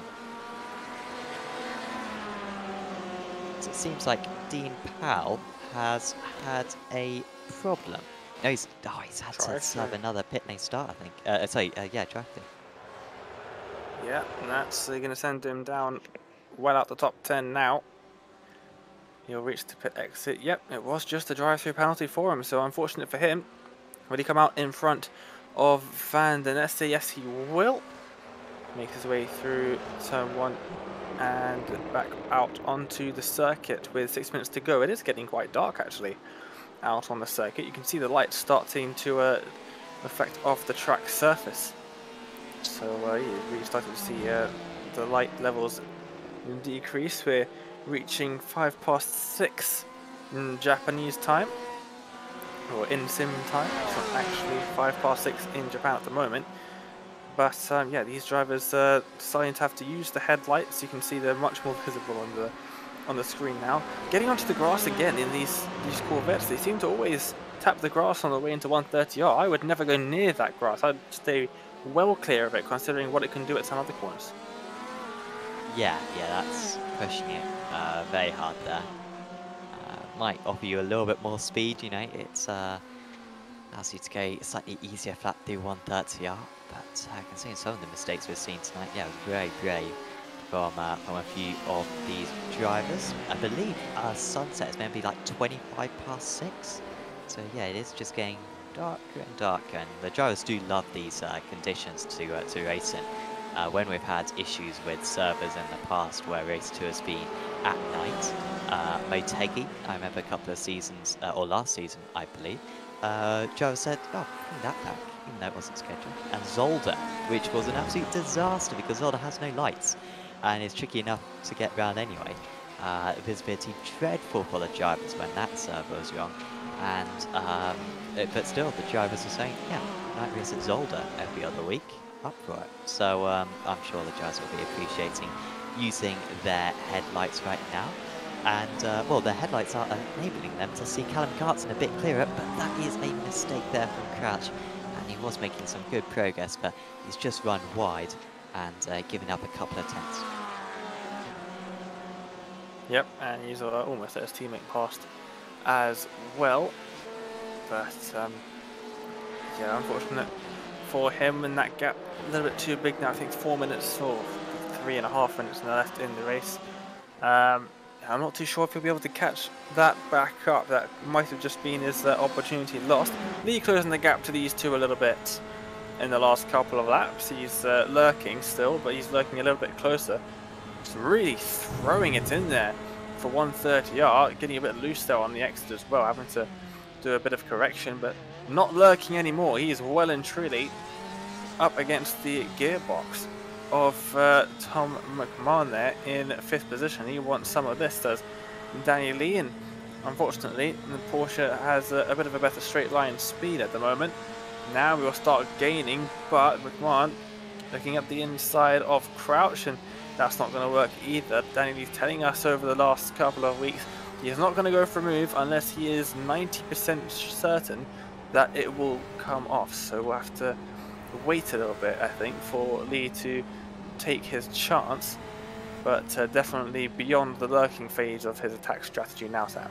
So it seems like Dean Powell has had a problem. No, he's had to have another pit lane start, I think. Yeah, drafting. Yeah, and that's going to send him down well out the top 10 now. He'll reach the pit exit. Yep, it was just a drive-through penalty for him, so unfortunate for him. Will he come out in front of Van den Este? Yes, he will. Make his way through turn 1 and back out onto the circuit with 6 minutes to go. It is getting quite dark, actually, out on the circuit. You can see the lights starting to affect off the track surface. So you're really starting to see the light levels decrease. We're reaching 6:05 in Japanese time, or in sim time. It's not actually 6:05 in Japan at the moment. But yeah, these drivers are starting to have to use the headlights. You can see they're much more visible on the screen now. Getting onto the grass again in these Corvettes. They seem to always tap the grass on the way into 130R. I would never go near that grass. I'd stay well clear of it, considering what it can do at some other corners. Yeah, that's pushing it very hard there. Might offer you a little bit more speed, you know. It's allows you to go slightly easier flat through 130R, but I can see in some of the mistakes we've seen tonight, yeah, very brave from a few of these drivers. I believe sunset is maybe like 6:25. So yeah, it is just getting darker and darker, and the drivers do love these conditions to race in. When we've had issues with servers in the past where Race 2 has been at night, Motegi, I remember a couple of seasons, or last season I believe, Joe said, oh, bring that back, even though it wasn't scheduled. And Zolder, which was an absolute disaster because Zolder has no lights and is tricky enough to get around anyway. Visibility dreadful for the drivers when that server was wrong. And but still, the drivers are saying, yeah, night race at Zolder every other week, up for it. So I'm sure the drivers will be appreciating using their headlights right now. And, well, their headlights are enabling them to see Callum Garton a bit clearer, but that is a mistake there from Crouch. And he was making some good progress, but he's just run wide and given up a couple of tenths. Yep, and he's almost at his teammate past as well. But, yeah, unfortunate for him, and that gap a little bit too big now. I think 4 minutes or 3.5 minutes left in the race. I'm not too sure if he'll be able to catch that back up. That might have just been his opportunity lost. Lee closing the gap to these two a little bit in the last couple of laps. He's lurking still, but he's lurking a little bit closer. Just really throwing it in there for 130R, getting a bit loose there on the exit as well, having to do a bit of correction, but not lurking anymore. He is well and truly up against the gearbox of Tom McMahon there in 5th position. He wants some of this, does Danny Lee, and unfortunately the Porsche has a bit of a better straight line speed at the moment. Now we will start gaining, but McMahon looking at the inside of Crouch, and that's not going to work either. Danny Lee's telling us over the last couple of weeks he is not going to go for a move unless he is 90% certain that it will come off. So we'll have to wait a little bit, I think, for Lee to take his chance, but definitely beyond the lurking phase of his attack strategy now, Sam.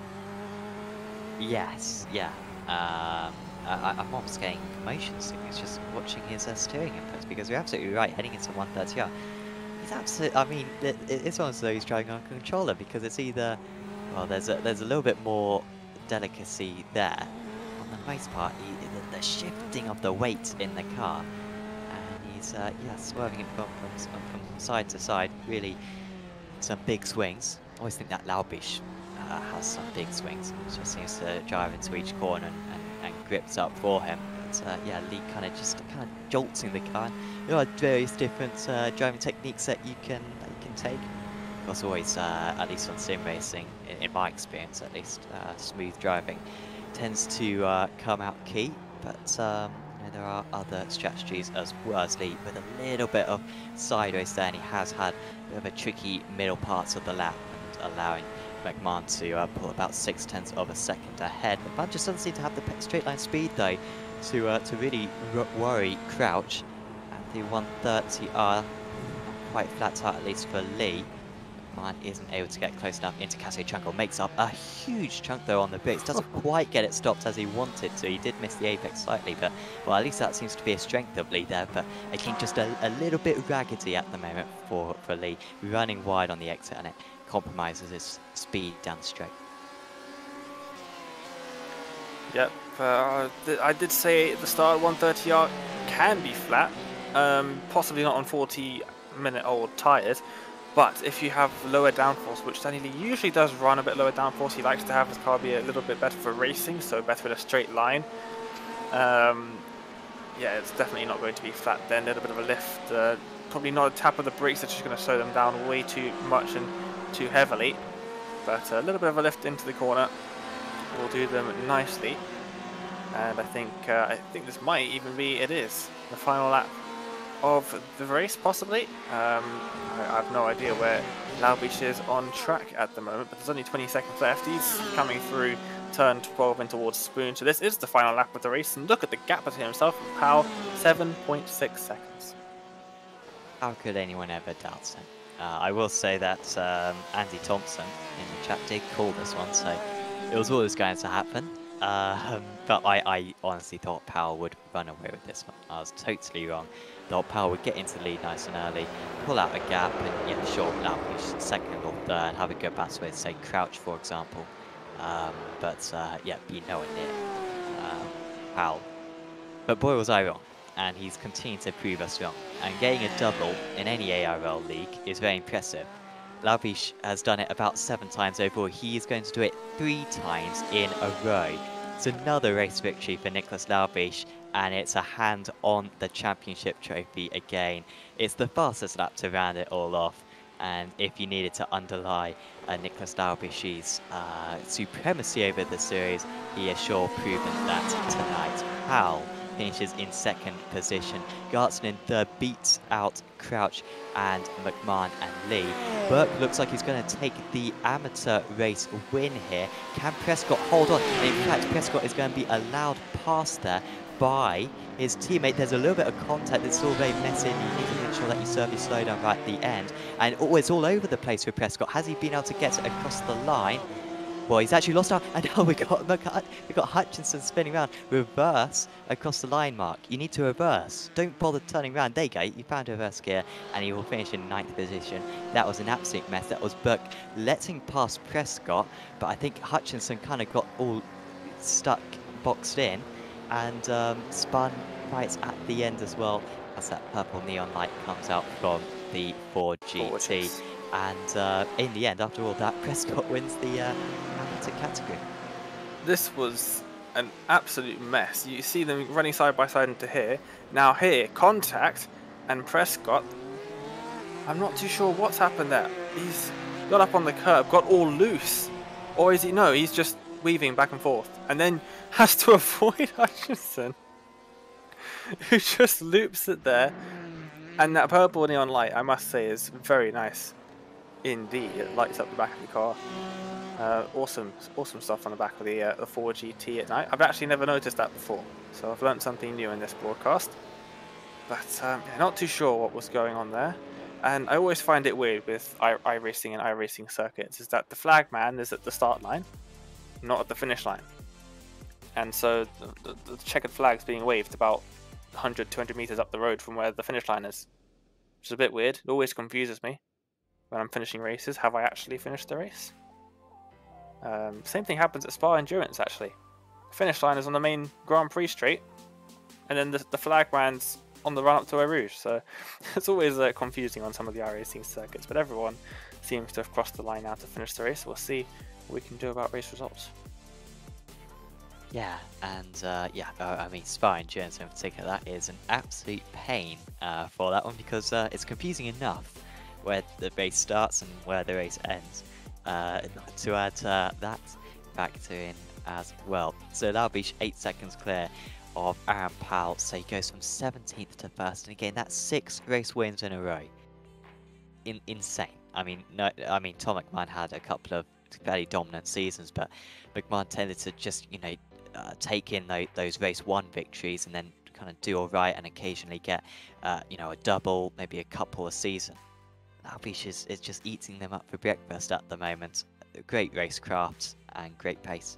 Yes, yeah. I'm almost getting motion sickness just watching his steering inputs, because you're absolutely right, heading into 130R. He's absolutely, I mean, it's almost as though he's driving on a controller, because it's either, well, there's a little bit more delicacy there. On the most part, the shifting of the weight in the car. And he's yeah, swerving it from side to side. Really, some big swings. I always think that Laubish has some big swings. He just seems to drive into each corner and grips up for him. But yeah, Lee kind of jolts in the car. There are various different driving techniques that you can take. Of course, always, at least on sim racing, in my experience at least, smooth driving tends to come out key. But you know, there are other strategies as well as Lee with a little bit of sideways there, and he has had a bit of a tricky middle parts of the lap and allowing McMahon to pull about 0.6 of a second ahead. McMahon just doesn't seem to have the straight line speed though to really worry Crouch. And the 130R quite flat out, at least for Lee. McMahon isn't able to get close enough into Cassie Chunkle. Makes up a huge chunk though on the brakes. Doesn't quite get it stopped as he wanted to. He did miss the apex slightly, but well, at least that seems to be a strength of Lee there. But again, just a little bit raggedy at the moment for Lee. Running wide on the exit, and it compromises his speed down the straight. Yep, I did say at the start 130R can be flat, possibly not on 40-minute-old tyres, but if you have lower downforce, which Danny Lee usually does run a bit lower downforce, he likes to have his car be a little bit better for racing, so better in a straight line. Yeah, it's definitely not going to be flat then. A little bit of a lift, probably not a tap of the brakes that's just going to slow them down way too much and too heavily, but a little bit of a lift into the corner will do them nicely. And I think this might even be, it is, the final lap of the race, possibly. I have no idea where Laubish is on track at the moment, but there's only 20 seconds left. He's coming through turn 12 in towards Spoon, so this is the final lap of the race, and look at the gap between himself and Powell, 7.6 seconds. How could anyone ever doubt it? I will say that Andy Thompson in the chat did call this one, so it was always going to happen. But I honestly thought Powell would run away with this one. I was totally wrong. Thought Powell would get into the lead nice and early, pull out a gap, and yeah, sure, Laubish second or third, have a good battle with, say, Crouch, for example. But yeah, be nowhere near Powell. But boy, was I wrong. And he's continued to prove us wrong. And getting a double in any ARL league is very impressive. Laubish has done it about 7 times overall. He is going to do it 3 times in a row. It's another race victory for Nicholas Laubish, and it's a hand on the championship trophy again. It's the fastest lap to round it all off. And if you needed to underlie Nicholas Laubish's supremacy over the series, he has sure proven that tonight. Powell finishes in 2nd position. Gartson in 3rd, beats out Crouch and McMahon and Lee. Burke looks like he's going to take the amateur race win here. Can Prescott hold on? In fact, Prescott is going to be allowed past there by his teammate. There's a little bit of contact. It's all very messy. You need to make sure that you serve your slowdown right at the end. And it's all over the place for Prescott. Has he been able to get it across the line? Well, he's actually lost out, and now we got Hutchinson spinning around. Reverse across the line, Mark. You need to reverse. Don't bother turning around. There you go. You found reverse gear, and he will finish in 9th position. That was an absolute mess. That was Burke letting past Prescott, but I think Hutchinson kind of got all stuck, boxed in, and spun right at the end as well, as that purple neon light comes out from the Ford GT. And in the end, after all that, Prescott wins the amateur category. This was an absolute mess. You see them running side by side into here. Now here, contact, and Prescott, I'm not too sure what's happened there. He's got up on the curb, got all loose. Or is he? No, he's just weaving back and forth. And then has to avoid Hutchinson, who just loops it there. And that purple neon light, I must say, is very nice. Indeed, it lights up the back of the car. Awesome stuff on the back of the Ford GT at night. I've actually never noticed that before, so I've learned something new in this broadcast. But yeah, not too sure what was going on there. And I always find it weird with iRacing and iRacing circuits is that the flag man is at the start line, not at the finish line. And so the checkered flag's being waved about 100, 200 meters up the road from where the finish line is, which is a bit weird. It always confuses me when I'm finishing races. Have I actually finished the race? Same thing happens at Spa Endurance, actually. The finish line is on the main Grand Prix straight, and then the flag lands on the run up to Eau Rouge. So it's always confusing on some of the iRacing circuits, but everyone seems to have crossed the line now to finish the race. We'll see what we can do about race results. Yeah, and I mean, Spa Endurance in particular, that is an absolute pain for that one, because it's confusing enough where the race starts and where the race ends. To add that factor in as well. So Laubich 8 seconds clear of Aaron Powell, so he goes from 17th to 1st, and again, that's 6 race wins in a row. Insane. I mean, Tom McMahon had a couple of fairly dominant seasons, but McMahon tended to just, you know, take in those race 1 victories and then kind of do all right and occasionally get, you know, a double, maybe a couple a season. Laubich is just eating them up for breakfast at the moment. Great racecraft and great pace.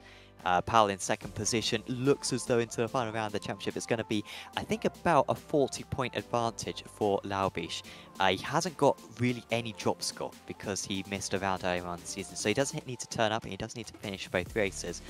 Powell in 2nd position. Looks as though into the final round of the championship it's going to be, I think, about a 40-point advantage for Laubich. He hasn't got really any drop score because he missed a round earlier on the season, so he doesn't need to turn up and he does need to finish both races.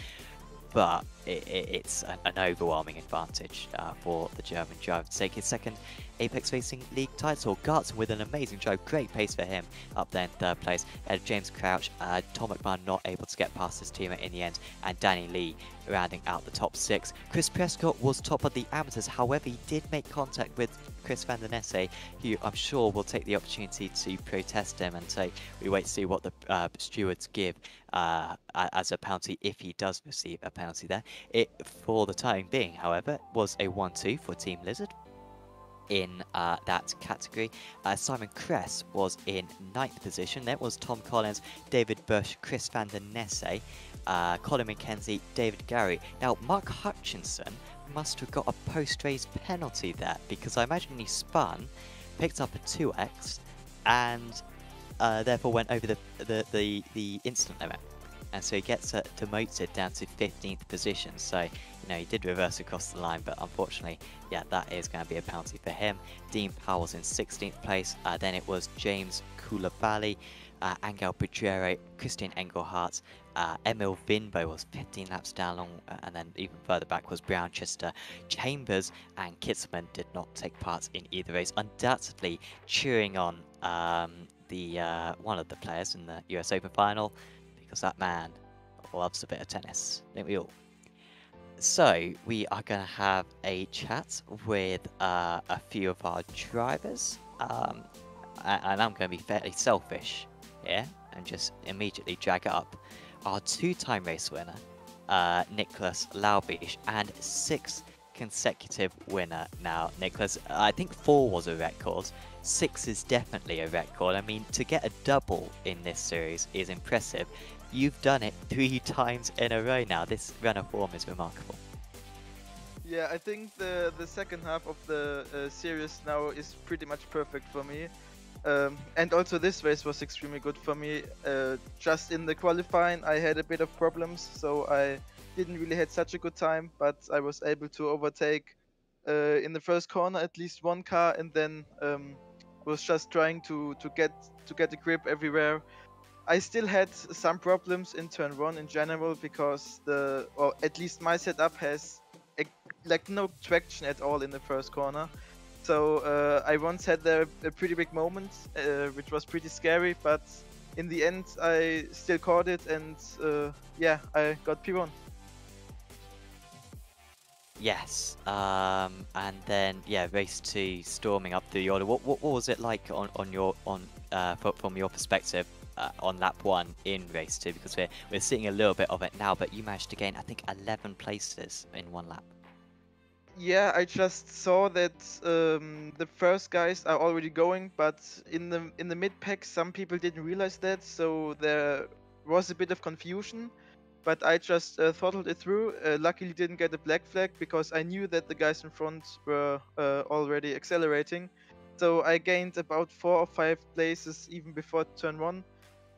But it's an overwhelming advantage for the German driver to take his 2nd Apex Racing League title. Gartzen with an amazing drive, great pace for him up there in 3rd place. James Crouch, Tom McMahon not able to get past his teammate in the end, and Danny Lee rounding out the top 6. Chris Prescott was top of the amateurs, however he did make contact with Chris van der Nesse, who I'm sure will take the opportunity to protest him, and so we wait to see what the stewards give as a penalty if he does receive a penalty there. It, for the time being, however, was a 1-2 for Team Lizard in that category. Simon Kress was in 9th position. There was Tom Collins, David Bush, Chris van der Nesse, Colin McKenzie, David Gary. Now, Mark Hutchinson must have got a post-race penalty there, because I imagine he spun, picked up a 2x, and therefore went over the instant limit. And so he gets demoted down to 15th position. So, you know, he did reverse across the line, but unfortunately, yeah, that is going to be a penalty for him. Dean Powell's in 16th place. Then it was James Koulibaly, Angel Pedrero, Christian Engelhardt, Emil Vinbo was 15 laps down long, and then even further back was Brownchester. Chambers and Kitzman did not take part in either race, undoubtedly cheering on one of the players in the US Open final, because that man loves a bit of tennis, don't we all? So we are going to have a chat with a few of our drivers, and I'm going to be fairly selfish here and just immediately drag up our 2-time race winner, Nicholas Laubich, and 6th consecutive winner now. Nicholas, I think 4 was a record. 6 is definitely a record. I mean, to get a double in this series is impressive. You've done it 3 times in a row now. This run of form is remarkable. Yeah, I think the second half of the series now is pretty much perfect for me. And also this race was extremely good for me. Just in the qualifying I had a bit of problems, so I didn't really had such a good time, but I was able to overtake in the first corner at least 1 car, and then was just trying to get a grip everywhere. I still had some problems in turn 1 in general, because or at least my setup has like no traction at all in the first corner. So I once had a pretty big moment, which was pretty scary, but in the end I still caught it, and yeah, I got P1. Yes, and then yeah, race 2, storming up through the order. What was it like from your perspective on lap 1 in race 2? Because we're seeing a little bit of it now, but you managed to gain, I think, 11 places in 1 lap. Yeah, I just saw that the first guys are already going, but in the mid pack some people didn't realize that, so there was a bit of confusion. But I just throttled it through. Luckily didn't get a black flag, because I knew that the guys in front were already accelerating. So I gained about 4 or 5 places even before turn 1.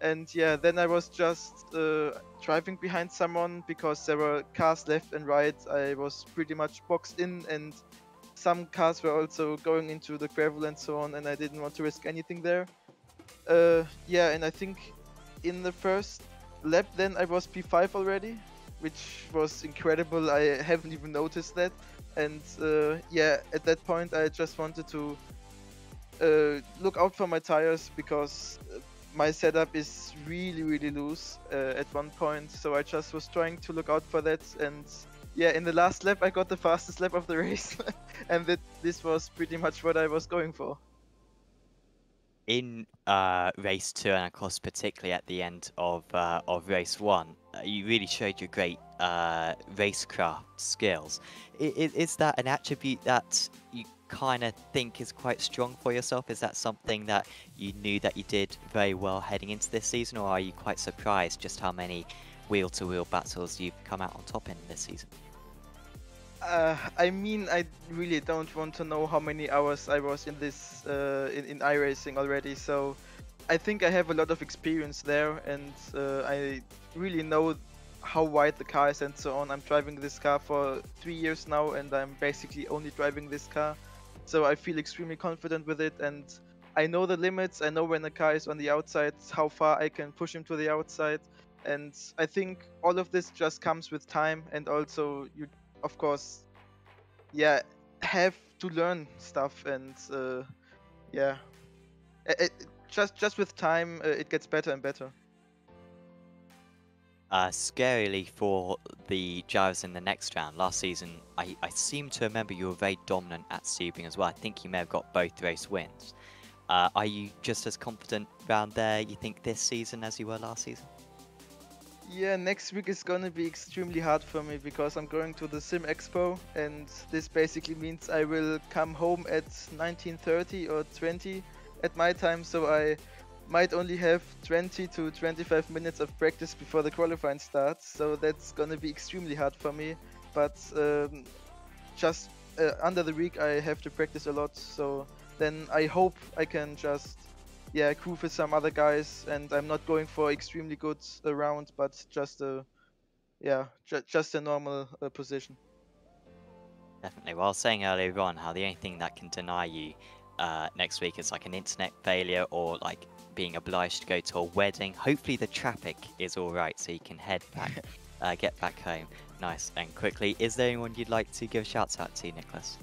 And yeah, then I was just driving behind someone, because there were cars left and right. I was pretty much boxed in, and some cars were also going into the gravel and so on, and I didn't want to risk anything there. Yeah, and I think in the first lap then I was P5 already, which was incredible. I haven't even noticed that. And yeah, at that point I just wanted to look out for my tires, because my setup is really loose at one point, so I just was trying to look out for that. And yeah, in the last lap I got the fastest lap of the race, and this was pretty much what I was going for. In race 2, and of course particularly at the end of race 1, you really showed your great racecraft skills. Is that an attribute that you kind of think is quite strong for yourself? Is that something that you knew that you did very well heading into this season, or are you quite surprised just how many wheel-to-wheel battles you've come out on top in this season? I mean, I really don't want to know how many hours I was in this in iRacing already, so I think I have a lot of experience there, and I really know how wide the car is and so on. I'm driving this car for 3 years now, and I'm basically only driving this car, so I feel extremely confident with it, and I know the limits. I know when the car is on the outside, how far I can push him to the outside, and I think all of this just comes with time, and also you, of course, yeah, have to learn stuff, and yeah, just with time it gets better and better. Scarily for the drivers in the next round, last season I seem to remember you were very dominant at Sebring as well. I think you may have got both race wins. Are you just as confident round there, you think, this season as you were last season? Yeah, next week is gonna be extremely hard for me, because I'm going to the Sim Expo, and this basically means I will come home at 19:30 or 20 at my time, so I might only have 20 to 25 minutes of practice before the qualifying starts, so that's gonna be extremely hard for me. But just under the week I have to practice a lot, so then I hope I can just crew with some other guys, and I'm not going for extremely good round, but just a just a normal position. Definitely. Well, I was saying earlier on how the only thing that can deny you next week is like an internet failure, or like being obliged to go to a wedding. Hopefully the traffic is all right so you can head back, get back home nice and quickly. Is there anyone you'd like to give a shout out to, Nicholas?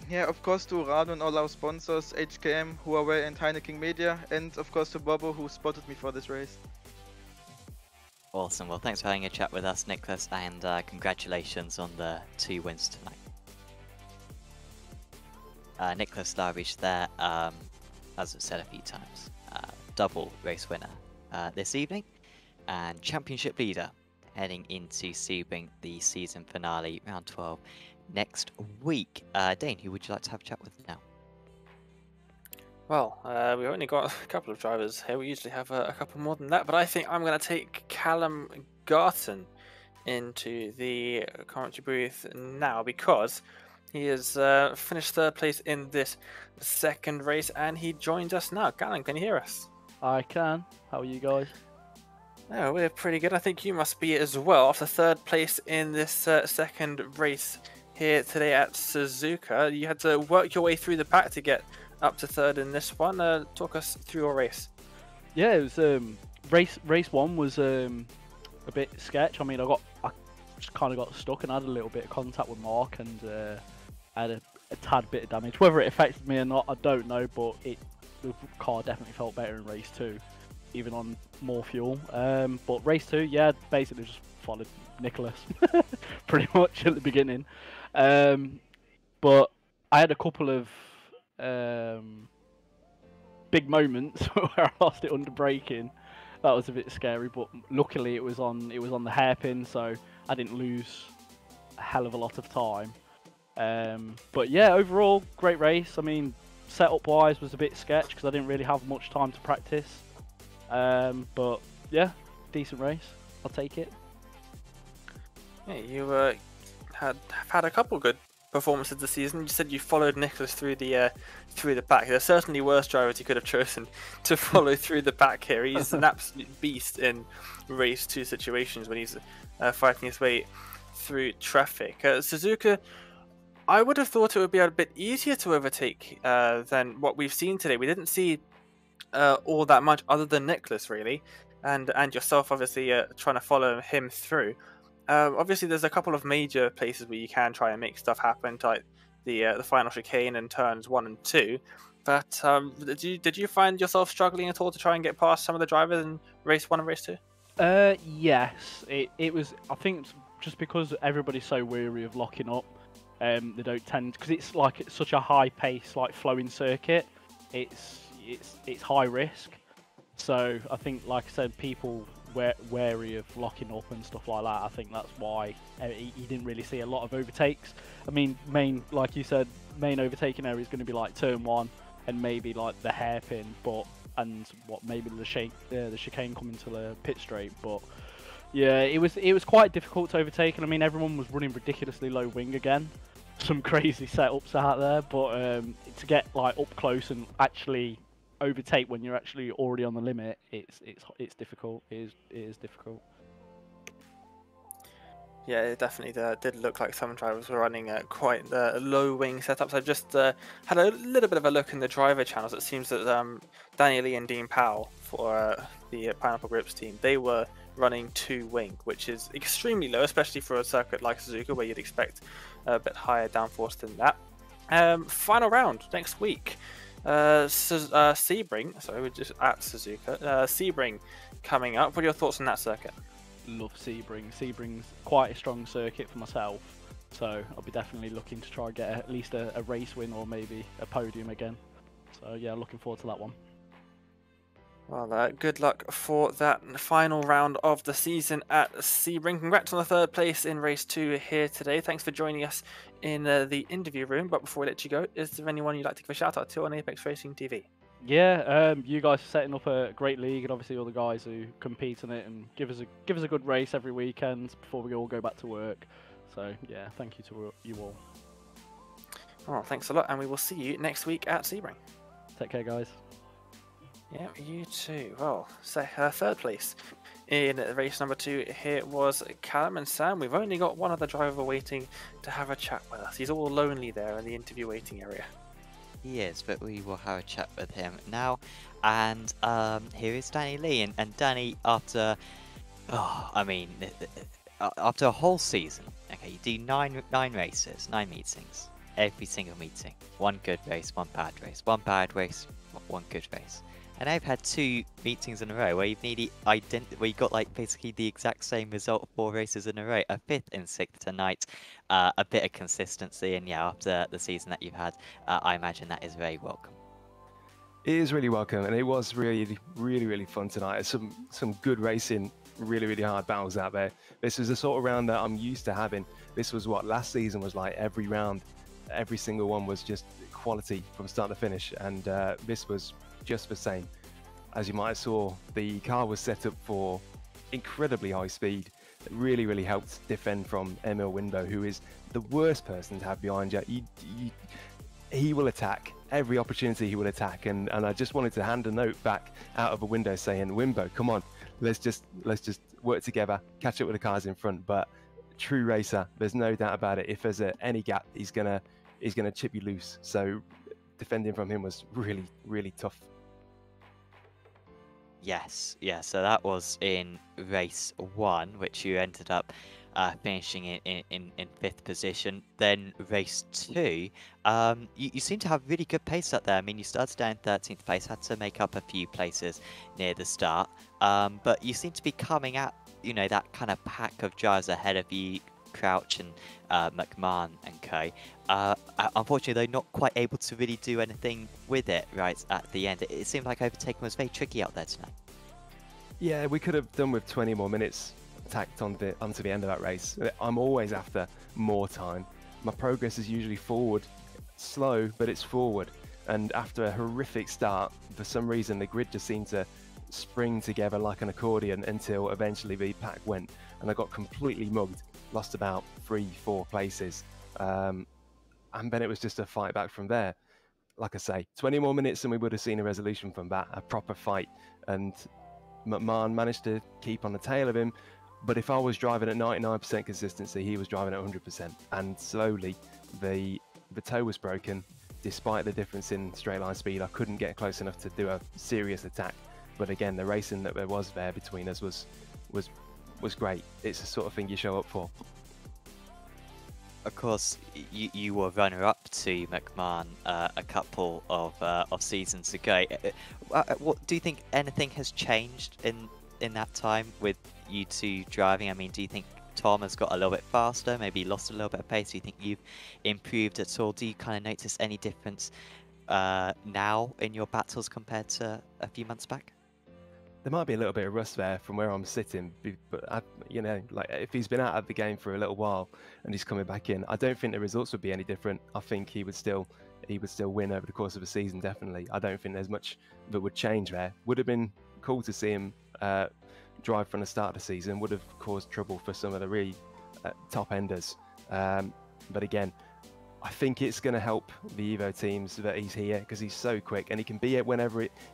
Yeah, of course to Rado and all our sponsors, HKM, Huawei and Heineken Media, and of course to Bobo, who spotted me for this race. Awesome. Well, thanks for having a chat with us, Nicholas, and congratulations on the 2 wins tonight. Nicholas Darvish there, as I've said a few times, double race winner this evening, and championship leader heading into Sebring, the season finale, round 12, next week. Dane, who would you like to have a chat with now? Well, we've only got a couple of drivers here. We usually have a couple more than that, but I think I'm going to take Callum Garton into the commentary booth now, because he has finished 3rd place in this second race, and he joins us now. Callum, can you hear us? I can. How are you guys? Oh, we're pretty good. I think you must be as well, after 3rd place in this second race here today at Suzuka. You had to work your way through the pack to get up to 3rd in this one. Talk us through your race. Yeah, it was race 1 was a bit sketch. I mean, I just kind of got stuck and had a little bit of contact with Mark, and I had a tad bit of damage. Whether it affected me or not, I don't know, but the car definitely felt better in race 2, even on more fuel. But race 2, yeah, basically just followed Nicholas pretty much at the beginning. But I had a couple of big moments where I lost it under braking. That was a bit scary, but luckily it was on the hairpin, so I didn't lose a hell of a lot of time. But yeah, overall great race. I mean, setup wise was a bit sketch because I didn't really have much time to practice. But yeah, decent race. I'll take it. Yeah, you have had a couple good performances this season. You said you followed Nicholas through the pack. There's certainly worse drivers you could have chosen to follow through the pack here. He's an absolute beast in race 2 situations when he's fighting his way through traffic. Suzuka, I would have thought it would be a bit easier to overtake than what we've seen today. We didn't see all that much other than Nicholas really, and yourself obviously trying to follow him through. Obviously, there's a couple of major places where you can try and make stuff happen, like the final chicane and turns 1 and 2. But did you find yourself struggling at all to try and get past some of the drivers in race 1 and race 2? Yes, it was. I think it's just because everybody's so weary of locking up, they don't tend, because it's like it's such a high pace, like flowing circuit. It's high risk. So I think, like I said, people were wary of locking up and stuff like that. I think that's why you didn't really see a lot of overtakes. I mean, like you said, main overtaking area is going to be like turn 1 and maybe like the hairpin, maybe the chicane coming to the pit straight. But yeah, it was quite difficult to overtake, and I mean everyone was running ridiculously low wing again. Some crazy setups out there, but to get like up close and actually overtake when you're actually already on the limit, it's difficult. It is difficult. Yeah, it definitely did look like some drivers were running quite low wing setups. I just had a little bit of a look in the driver channels. It seems that Daniel Lee and Dean Powell for the Pineapple Grips team, they were running 2 wing, which is extremely low, especially for a circuit like Suzuka, where you'd expect a bit higher downforce than that. Final round next week. Sebring, sorry, we're just at Suzuka. Sebring coming up. What are your thoughts on that circuit? Love Sebring. Sebring's quite a strong circuit for myself, so I'll be definitely looking to try and get at least a race win or maybe a podium again. So yeah, looking forward to that one. Well, good luck for that final round of the season at Sebring. Congrats on the 3rd place in race 2 here today. Thanks for joining us in the interview room. But before we let you go, is there anyone you'd like to give a shout out to on Apex Racing TV? Yeah, you guys are setting up a great league, and obviously all the guys who compete in it and give us a good race every weekend before we all go back to work. So yeah, thank you to you all. Oh, thanks a lot, and we will see you next week at Sebring. Take care, guys. Yeah, you too. Well, so 3rd place in race number 2 here was Callum and Sam. We've only got one other driver waiting to have a chat with us. He's all lonely there in the interview waiting area. He is, but we will have a chat with him now. And here is Danny Lee. And Danny, after after a whole season, okay, you do nine races, 9 meetings, every single meeting. 1 good race, 1 bad race, 1 bad race, 1 good race. And I've had 2 meetings in a row where you've where you got like basically the exact same result 4 races in a row, a 5th and 6th tonight, a bit of consistency, and yeah, after the season that you've had, I imagine that is very welcome. It is really welcome, and it was really fun tonight. Some good racing, really hard battles out there. This is the sort of round that I'm used to having. This was what last season was like. Every round, every single one was just quality from start to finish, and this was just the same. As you might have saw, the car was set up for incredibly high speed. It really helped defend from Emil Winbo, who is the worst person to have behind you. He will attack every opportunity. He will attack, and I just wanted to hand a note back out of a window saying, Winbo, come on, let's just work together, catch up with the cars in front. But true racer, there's no doubt about it. If there's any gap, he's gonna chip you loose. So defending from him was really tough. Yes, yeah, so that was in race 1, which you ended up finishing in 5th position. Then race 2, you seem to have really good pace up there. I mean, you started down 13th place, had to make up a few places near the start, but you seem to be coming at, that kind of pack of drivers ahead of you, Crouch and McMahon and co. Unfortunately, they're not quite able to really do anything with it right at the end. It seemed like overtaking was very tricky out there tonight. Yeah, we could have done with 20 more minutes tacked onto the end of that race. I'm always after more time. My progress is usually forward, slow, but it's forward. And after a horrific start, for some reason, the grid just seemed to spring together like an accordion until eventually the pack went, and I got completely mugged. Lost about 3-4 places, and then it was just a fight back from there. Like I say, 20 more minutes and we would have seen a resolution from that, a proper fight. And McMahon managed to keep on the tail of him, but if I was driving at 99% consistency, he was driving at 100%. And slowly, the toe was broken. Despite the difference in straight line speed, I couldn't get close enough to do a serious attack. But again, the racing that there was there between us was was great. It's the sort of thing you show up for. Of course, you were runner-up to McMahon a couple of seasons ago. What do you think? Anything has changed in that time with you two driving? I mean, do you think Tom has got a little bit faster, maybe lost a little bit of pace? Do you think you've improved at all? Do you kind of notice any difference now in your battles compared to a few months back? There might be a little bit of rust there from where I'm sitting, but you know, like if he's been out of the game for a little while and he's coming back in, I don't think the results would be any different. I think he would still win over the course of a season, definitely. I don't think there's much that would change there. Would have been cool to see him drive from the start of the season. Would have caused trouble for some of the really top enders. But again, I think it's going to help the Evo teams that he's here because he's so quick and he can be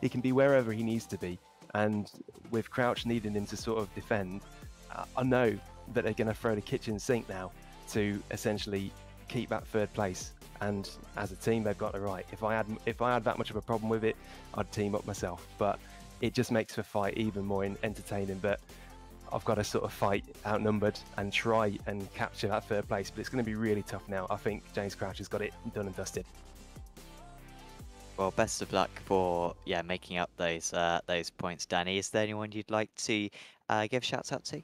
he can be wherever he needs to be. And with Crouch needing him to sort of defend, I know that they're going to throw the kitchen sink now to essentially keep that third place. And as a team, they've got it right. If I had that much of a problem with it, I'd team up myself. But it just makes the fight even more entertaining. But I've got to sort of fight outnumbered and try and capture that third place. But it's going to be really tough now. I think James Crouch has got it done and dusted. Well, best of luck for making up those points, Danny. Is there anyone you'd like to give shouts out to?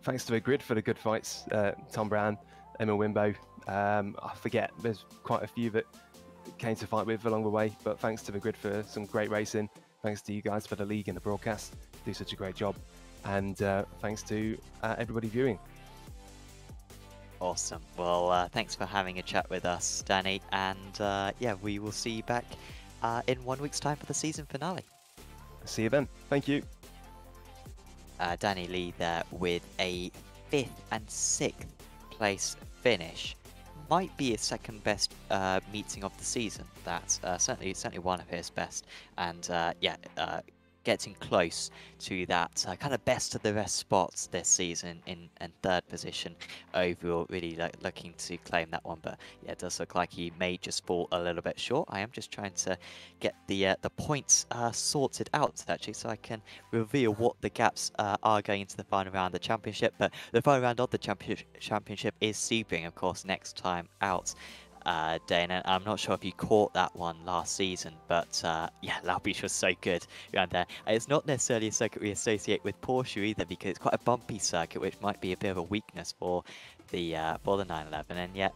Thanks to the grid for the good fights. Tom Brown, Emma Wimbo. I forget, there's quite a few that came to fight with along the way, but thanks to the grid for some great racing. Thanks to you guys for the league and the broadcast. Do such a great job. And thanks to everybody viewing. Awesome. Well, thanks for having a chat with us, Danny. And we will see you back in 1 week's time for the season finale. See you then. Thank you. Danny Lee there with a 5th and 6th place finish. Might be his second best meeting of the season. That's certainly one of his best. And getting close to that kind of best of the rest spots this season in 3rd position overall. Really looking to claim that one, but yeah, it does look like he may just fall a little bit short. I am just trying to get the points sorted out actually, so I can reveal what the gaps are going into the final round of the championship. But the final round of the championship is Sebring, of course, next time out. Dana, I'm not sure if you caught that one last season, but Lao Beach was so good around there. It's not necessarily a circuit we associate with Porsche either, because it's quite a bumpy circuit, which might be a bit of a weakness for the 911. And yet,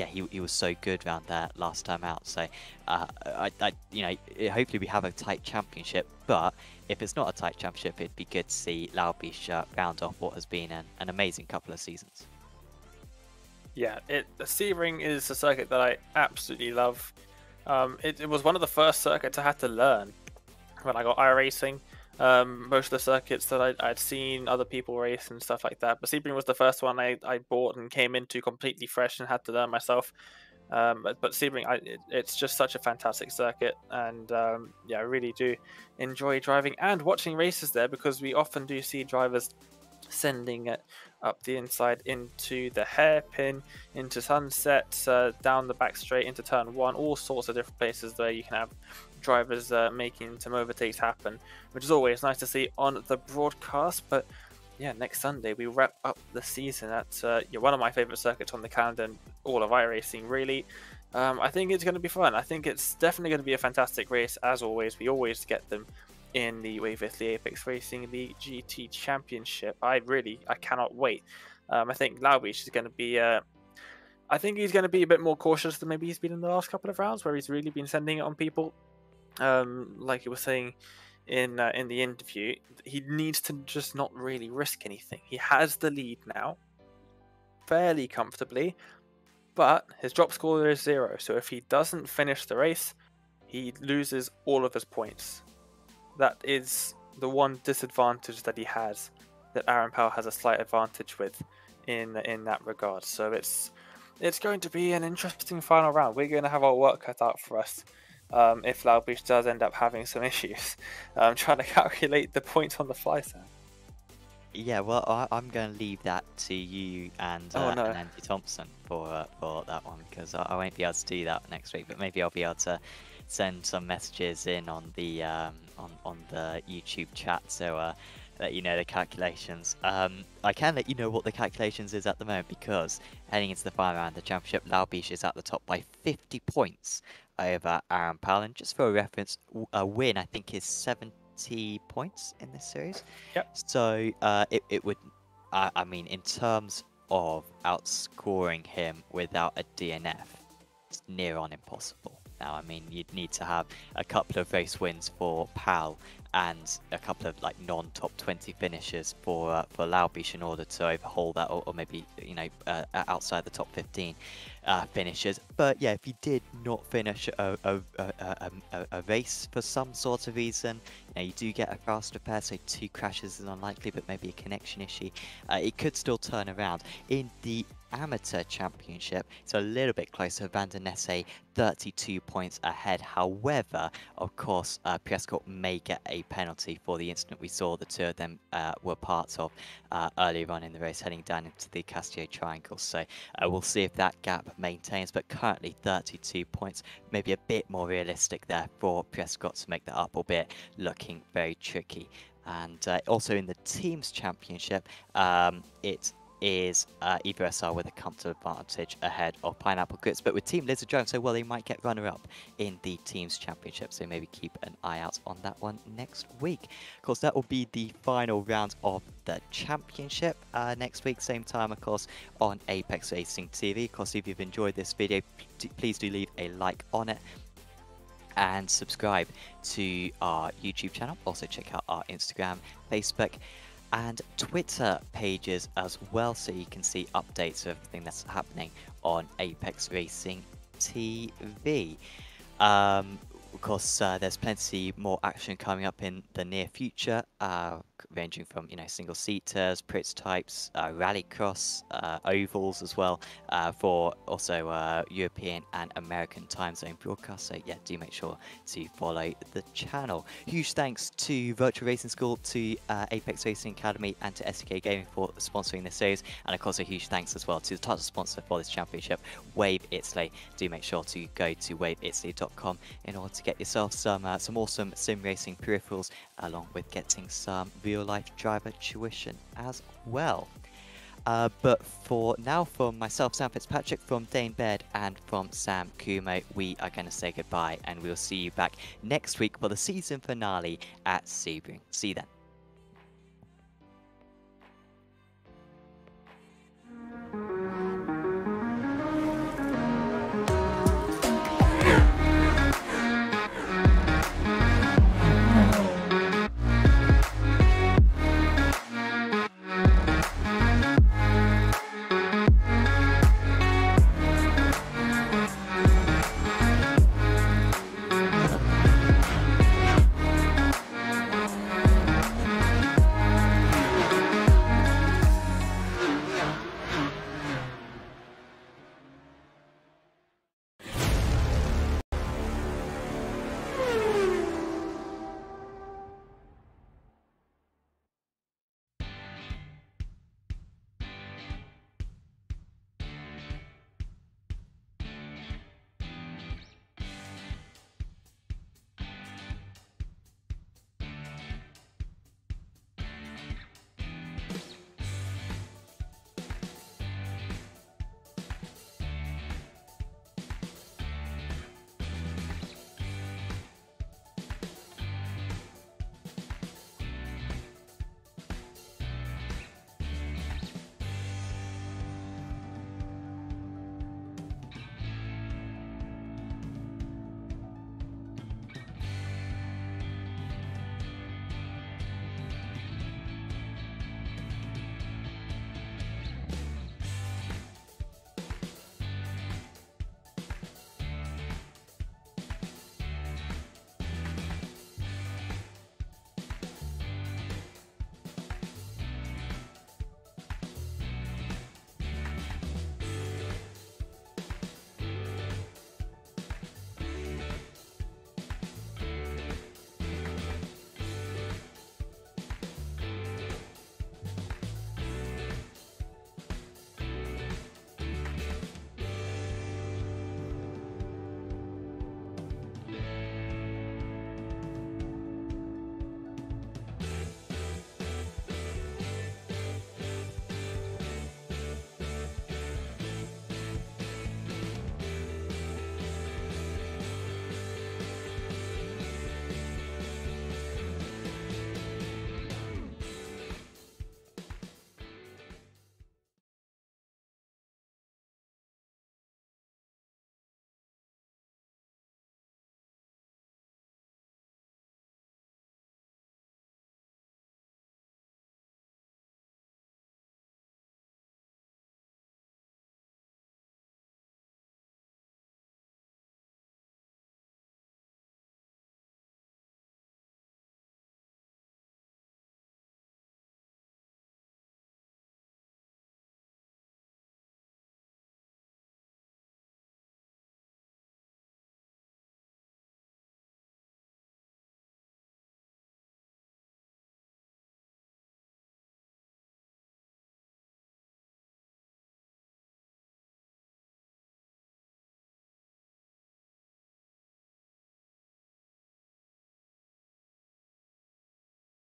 he was so good around there last time out. So, hopefully we have a tight championship. But if it's not a tight championship, it'd be good to see Lao Beach round off what has been an amazing couple of seasons. Yeah, the Sebring is a circuit that I absolutely love. It was one of the first circuits I had to learn when I got iRacing. Most of the circuits that I'd seen other people race and stuff like that, but Sebring was the first one I bought and came into completely fresh and had to learn myself. But Sebring, it's just such a fantastic circuit, and I really do enjoy driving and watching races there, because we often do see drivers sending it up the inside into the hairpin, into Sunset, down the back straight into turn 1, all sorts of different places where you can have drivers making some overtakes happen, which is always nice to see on the broadcast. But yeah, next Sunday we wrap up the season at one of my favourite circuits on the calendar and all of iRacing, really. I think it's going to be fun. I think it's definitely going to be a fantastic race. As always, we always get them in the Waverley Apex Racing League GT Championship. I cannot wait. I think Lao Beach is going to be I think he's going to be a bit more cautious than maybe he's been in the last couple of rounds, where he's really been sending it on people. Like he was saying in the interview, he needs to just not really risk anything. He has the lead now fairly comfortably, but his drop score is 0, so if he doesn't finish the race, he loses all of his points. That is the one disadvantage that he has, that Aaron Powell has a slight advantage with in that regard. So it's going to be an interesting final round. We're going to have our work cut out for us if Lao Beach does end up having some issues trying to calculate the points on the fly, Sam. Yeah, well, I'm going to leave that to you and Andy Thompson for that one, because I won't be able to do that next week. But maybe I'll be able to send some messages in on the YouTube chat, so let you know the calculations. I can let you know what the calculations is at the moment, because heading into the final round of the championship, Laubish is at the top by 50 points over Aaron Palin. Just for a reference, a win I think is 70 points in this series. Yep. So it would, I mean, in terms of outscoring him without a DNF, it's near on impossible. Now, I mean, you'd need to have a couple of race wins for Pal and a couple of like non-top 20 finishes for Laubish in order to overhaul that, or maybe, you know, outside the top 15 finishes. But yeah, if you did not finish a race for some sort of reason, you know, you do get a fast repair, so 2 crashes is unlikely, but maybe a connection issue, it could still turn around. In the Amateur Championship, it's a little bit closer. Van der Nesse 32 points ahead. However, of course, Prescott may get a penalty for the incident we saw the 2 of them were parts of earlier on in the race, heading down into the Castillo Triangle. So we'll see if that gap maintains, but currently 32 points, maybe a bit more realistic there for Prescott to make that up, albeit looking very tricky. And also in the Teams Championship, it is EVSR with a comfortable advantage ahead of Pineapple Grits, but with Team Lizard Drone so well, they might get runner-up in the Teams Championship, so maybe keep an eye out on that one next week. Of course, that will be the final round of the Championship next week, same time, of course, on Apex Racing TV. Of course, if you've enjoyed this video, please do leave a like on it and subscribe to our YouTube channel. Also check out our Instagram, Facebook, and Twitter pages as well, so you can see updates of everything that's happening on Apex Racing TV. Of course, there's plenty more action coming up in the near future, ranging from, you know, single seaters, Pritz types, rallycross, ovals as well, for also European and American time zone broadcasts. So yeah, do make sure to follow the channel. Huge thanks to Virtual Racing School, to Apex Racing Academy, and to SDK Gaming for sponsoring this series, and of course a huge thanks as well to the title sponsor for this championship, Wave Italy. Do make sure to go to waveitaly.com in order to get yourself some awesome sim racing peripherals, along with getting some real-life driver tuition as well. But for now, from myself, Sam Fitzpatrick, from Dane Baird, and from Sam Kumo, we are going to say goodbye, and we'll see you back next week for the season finale at Sebring. See you then.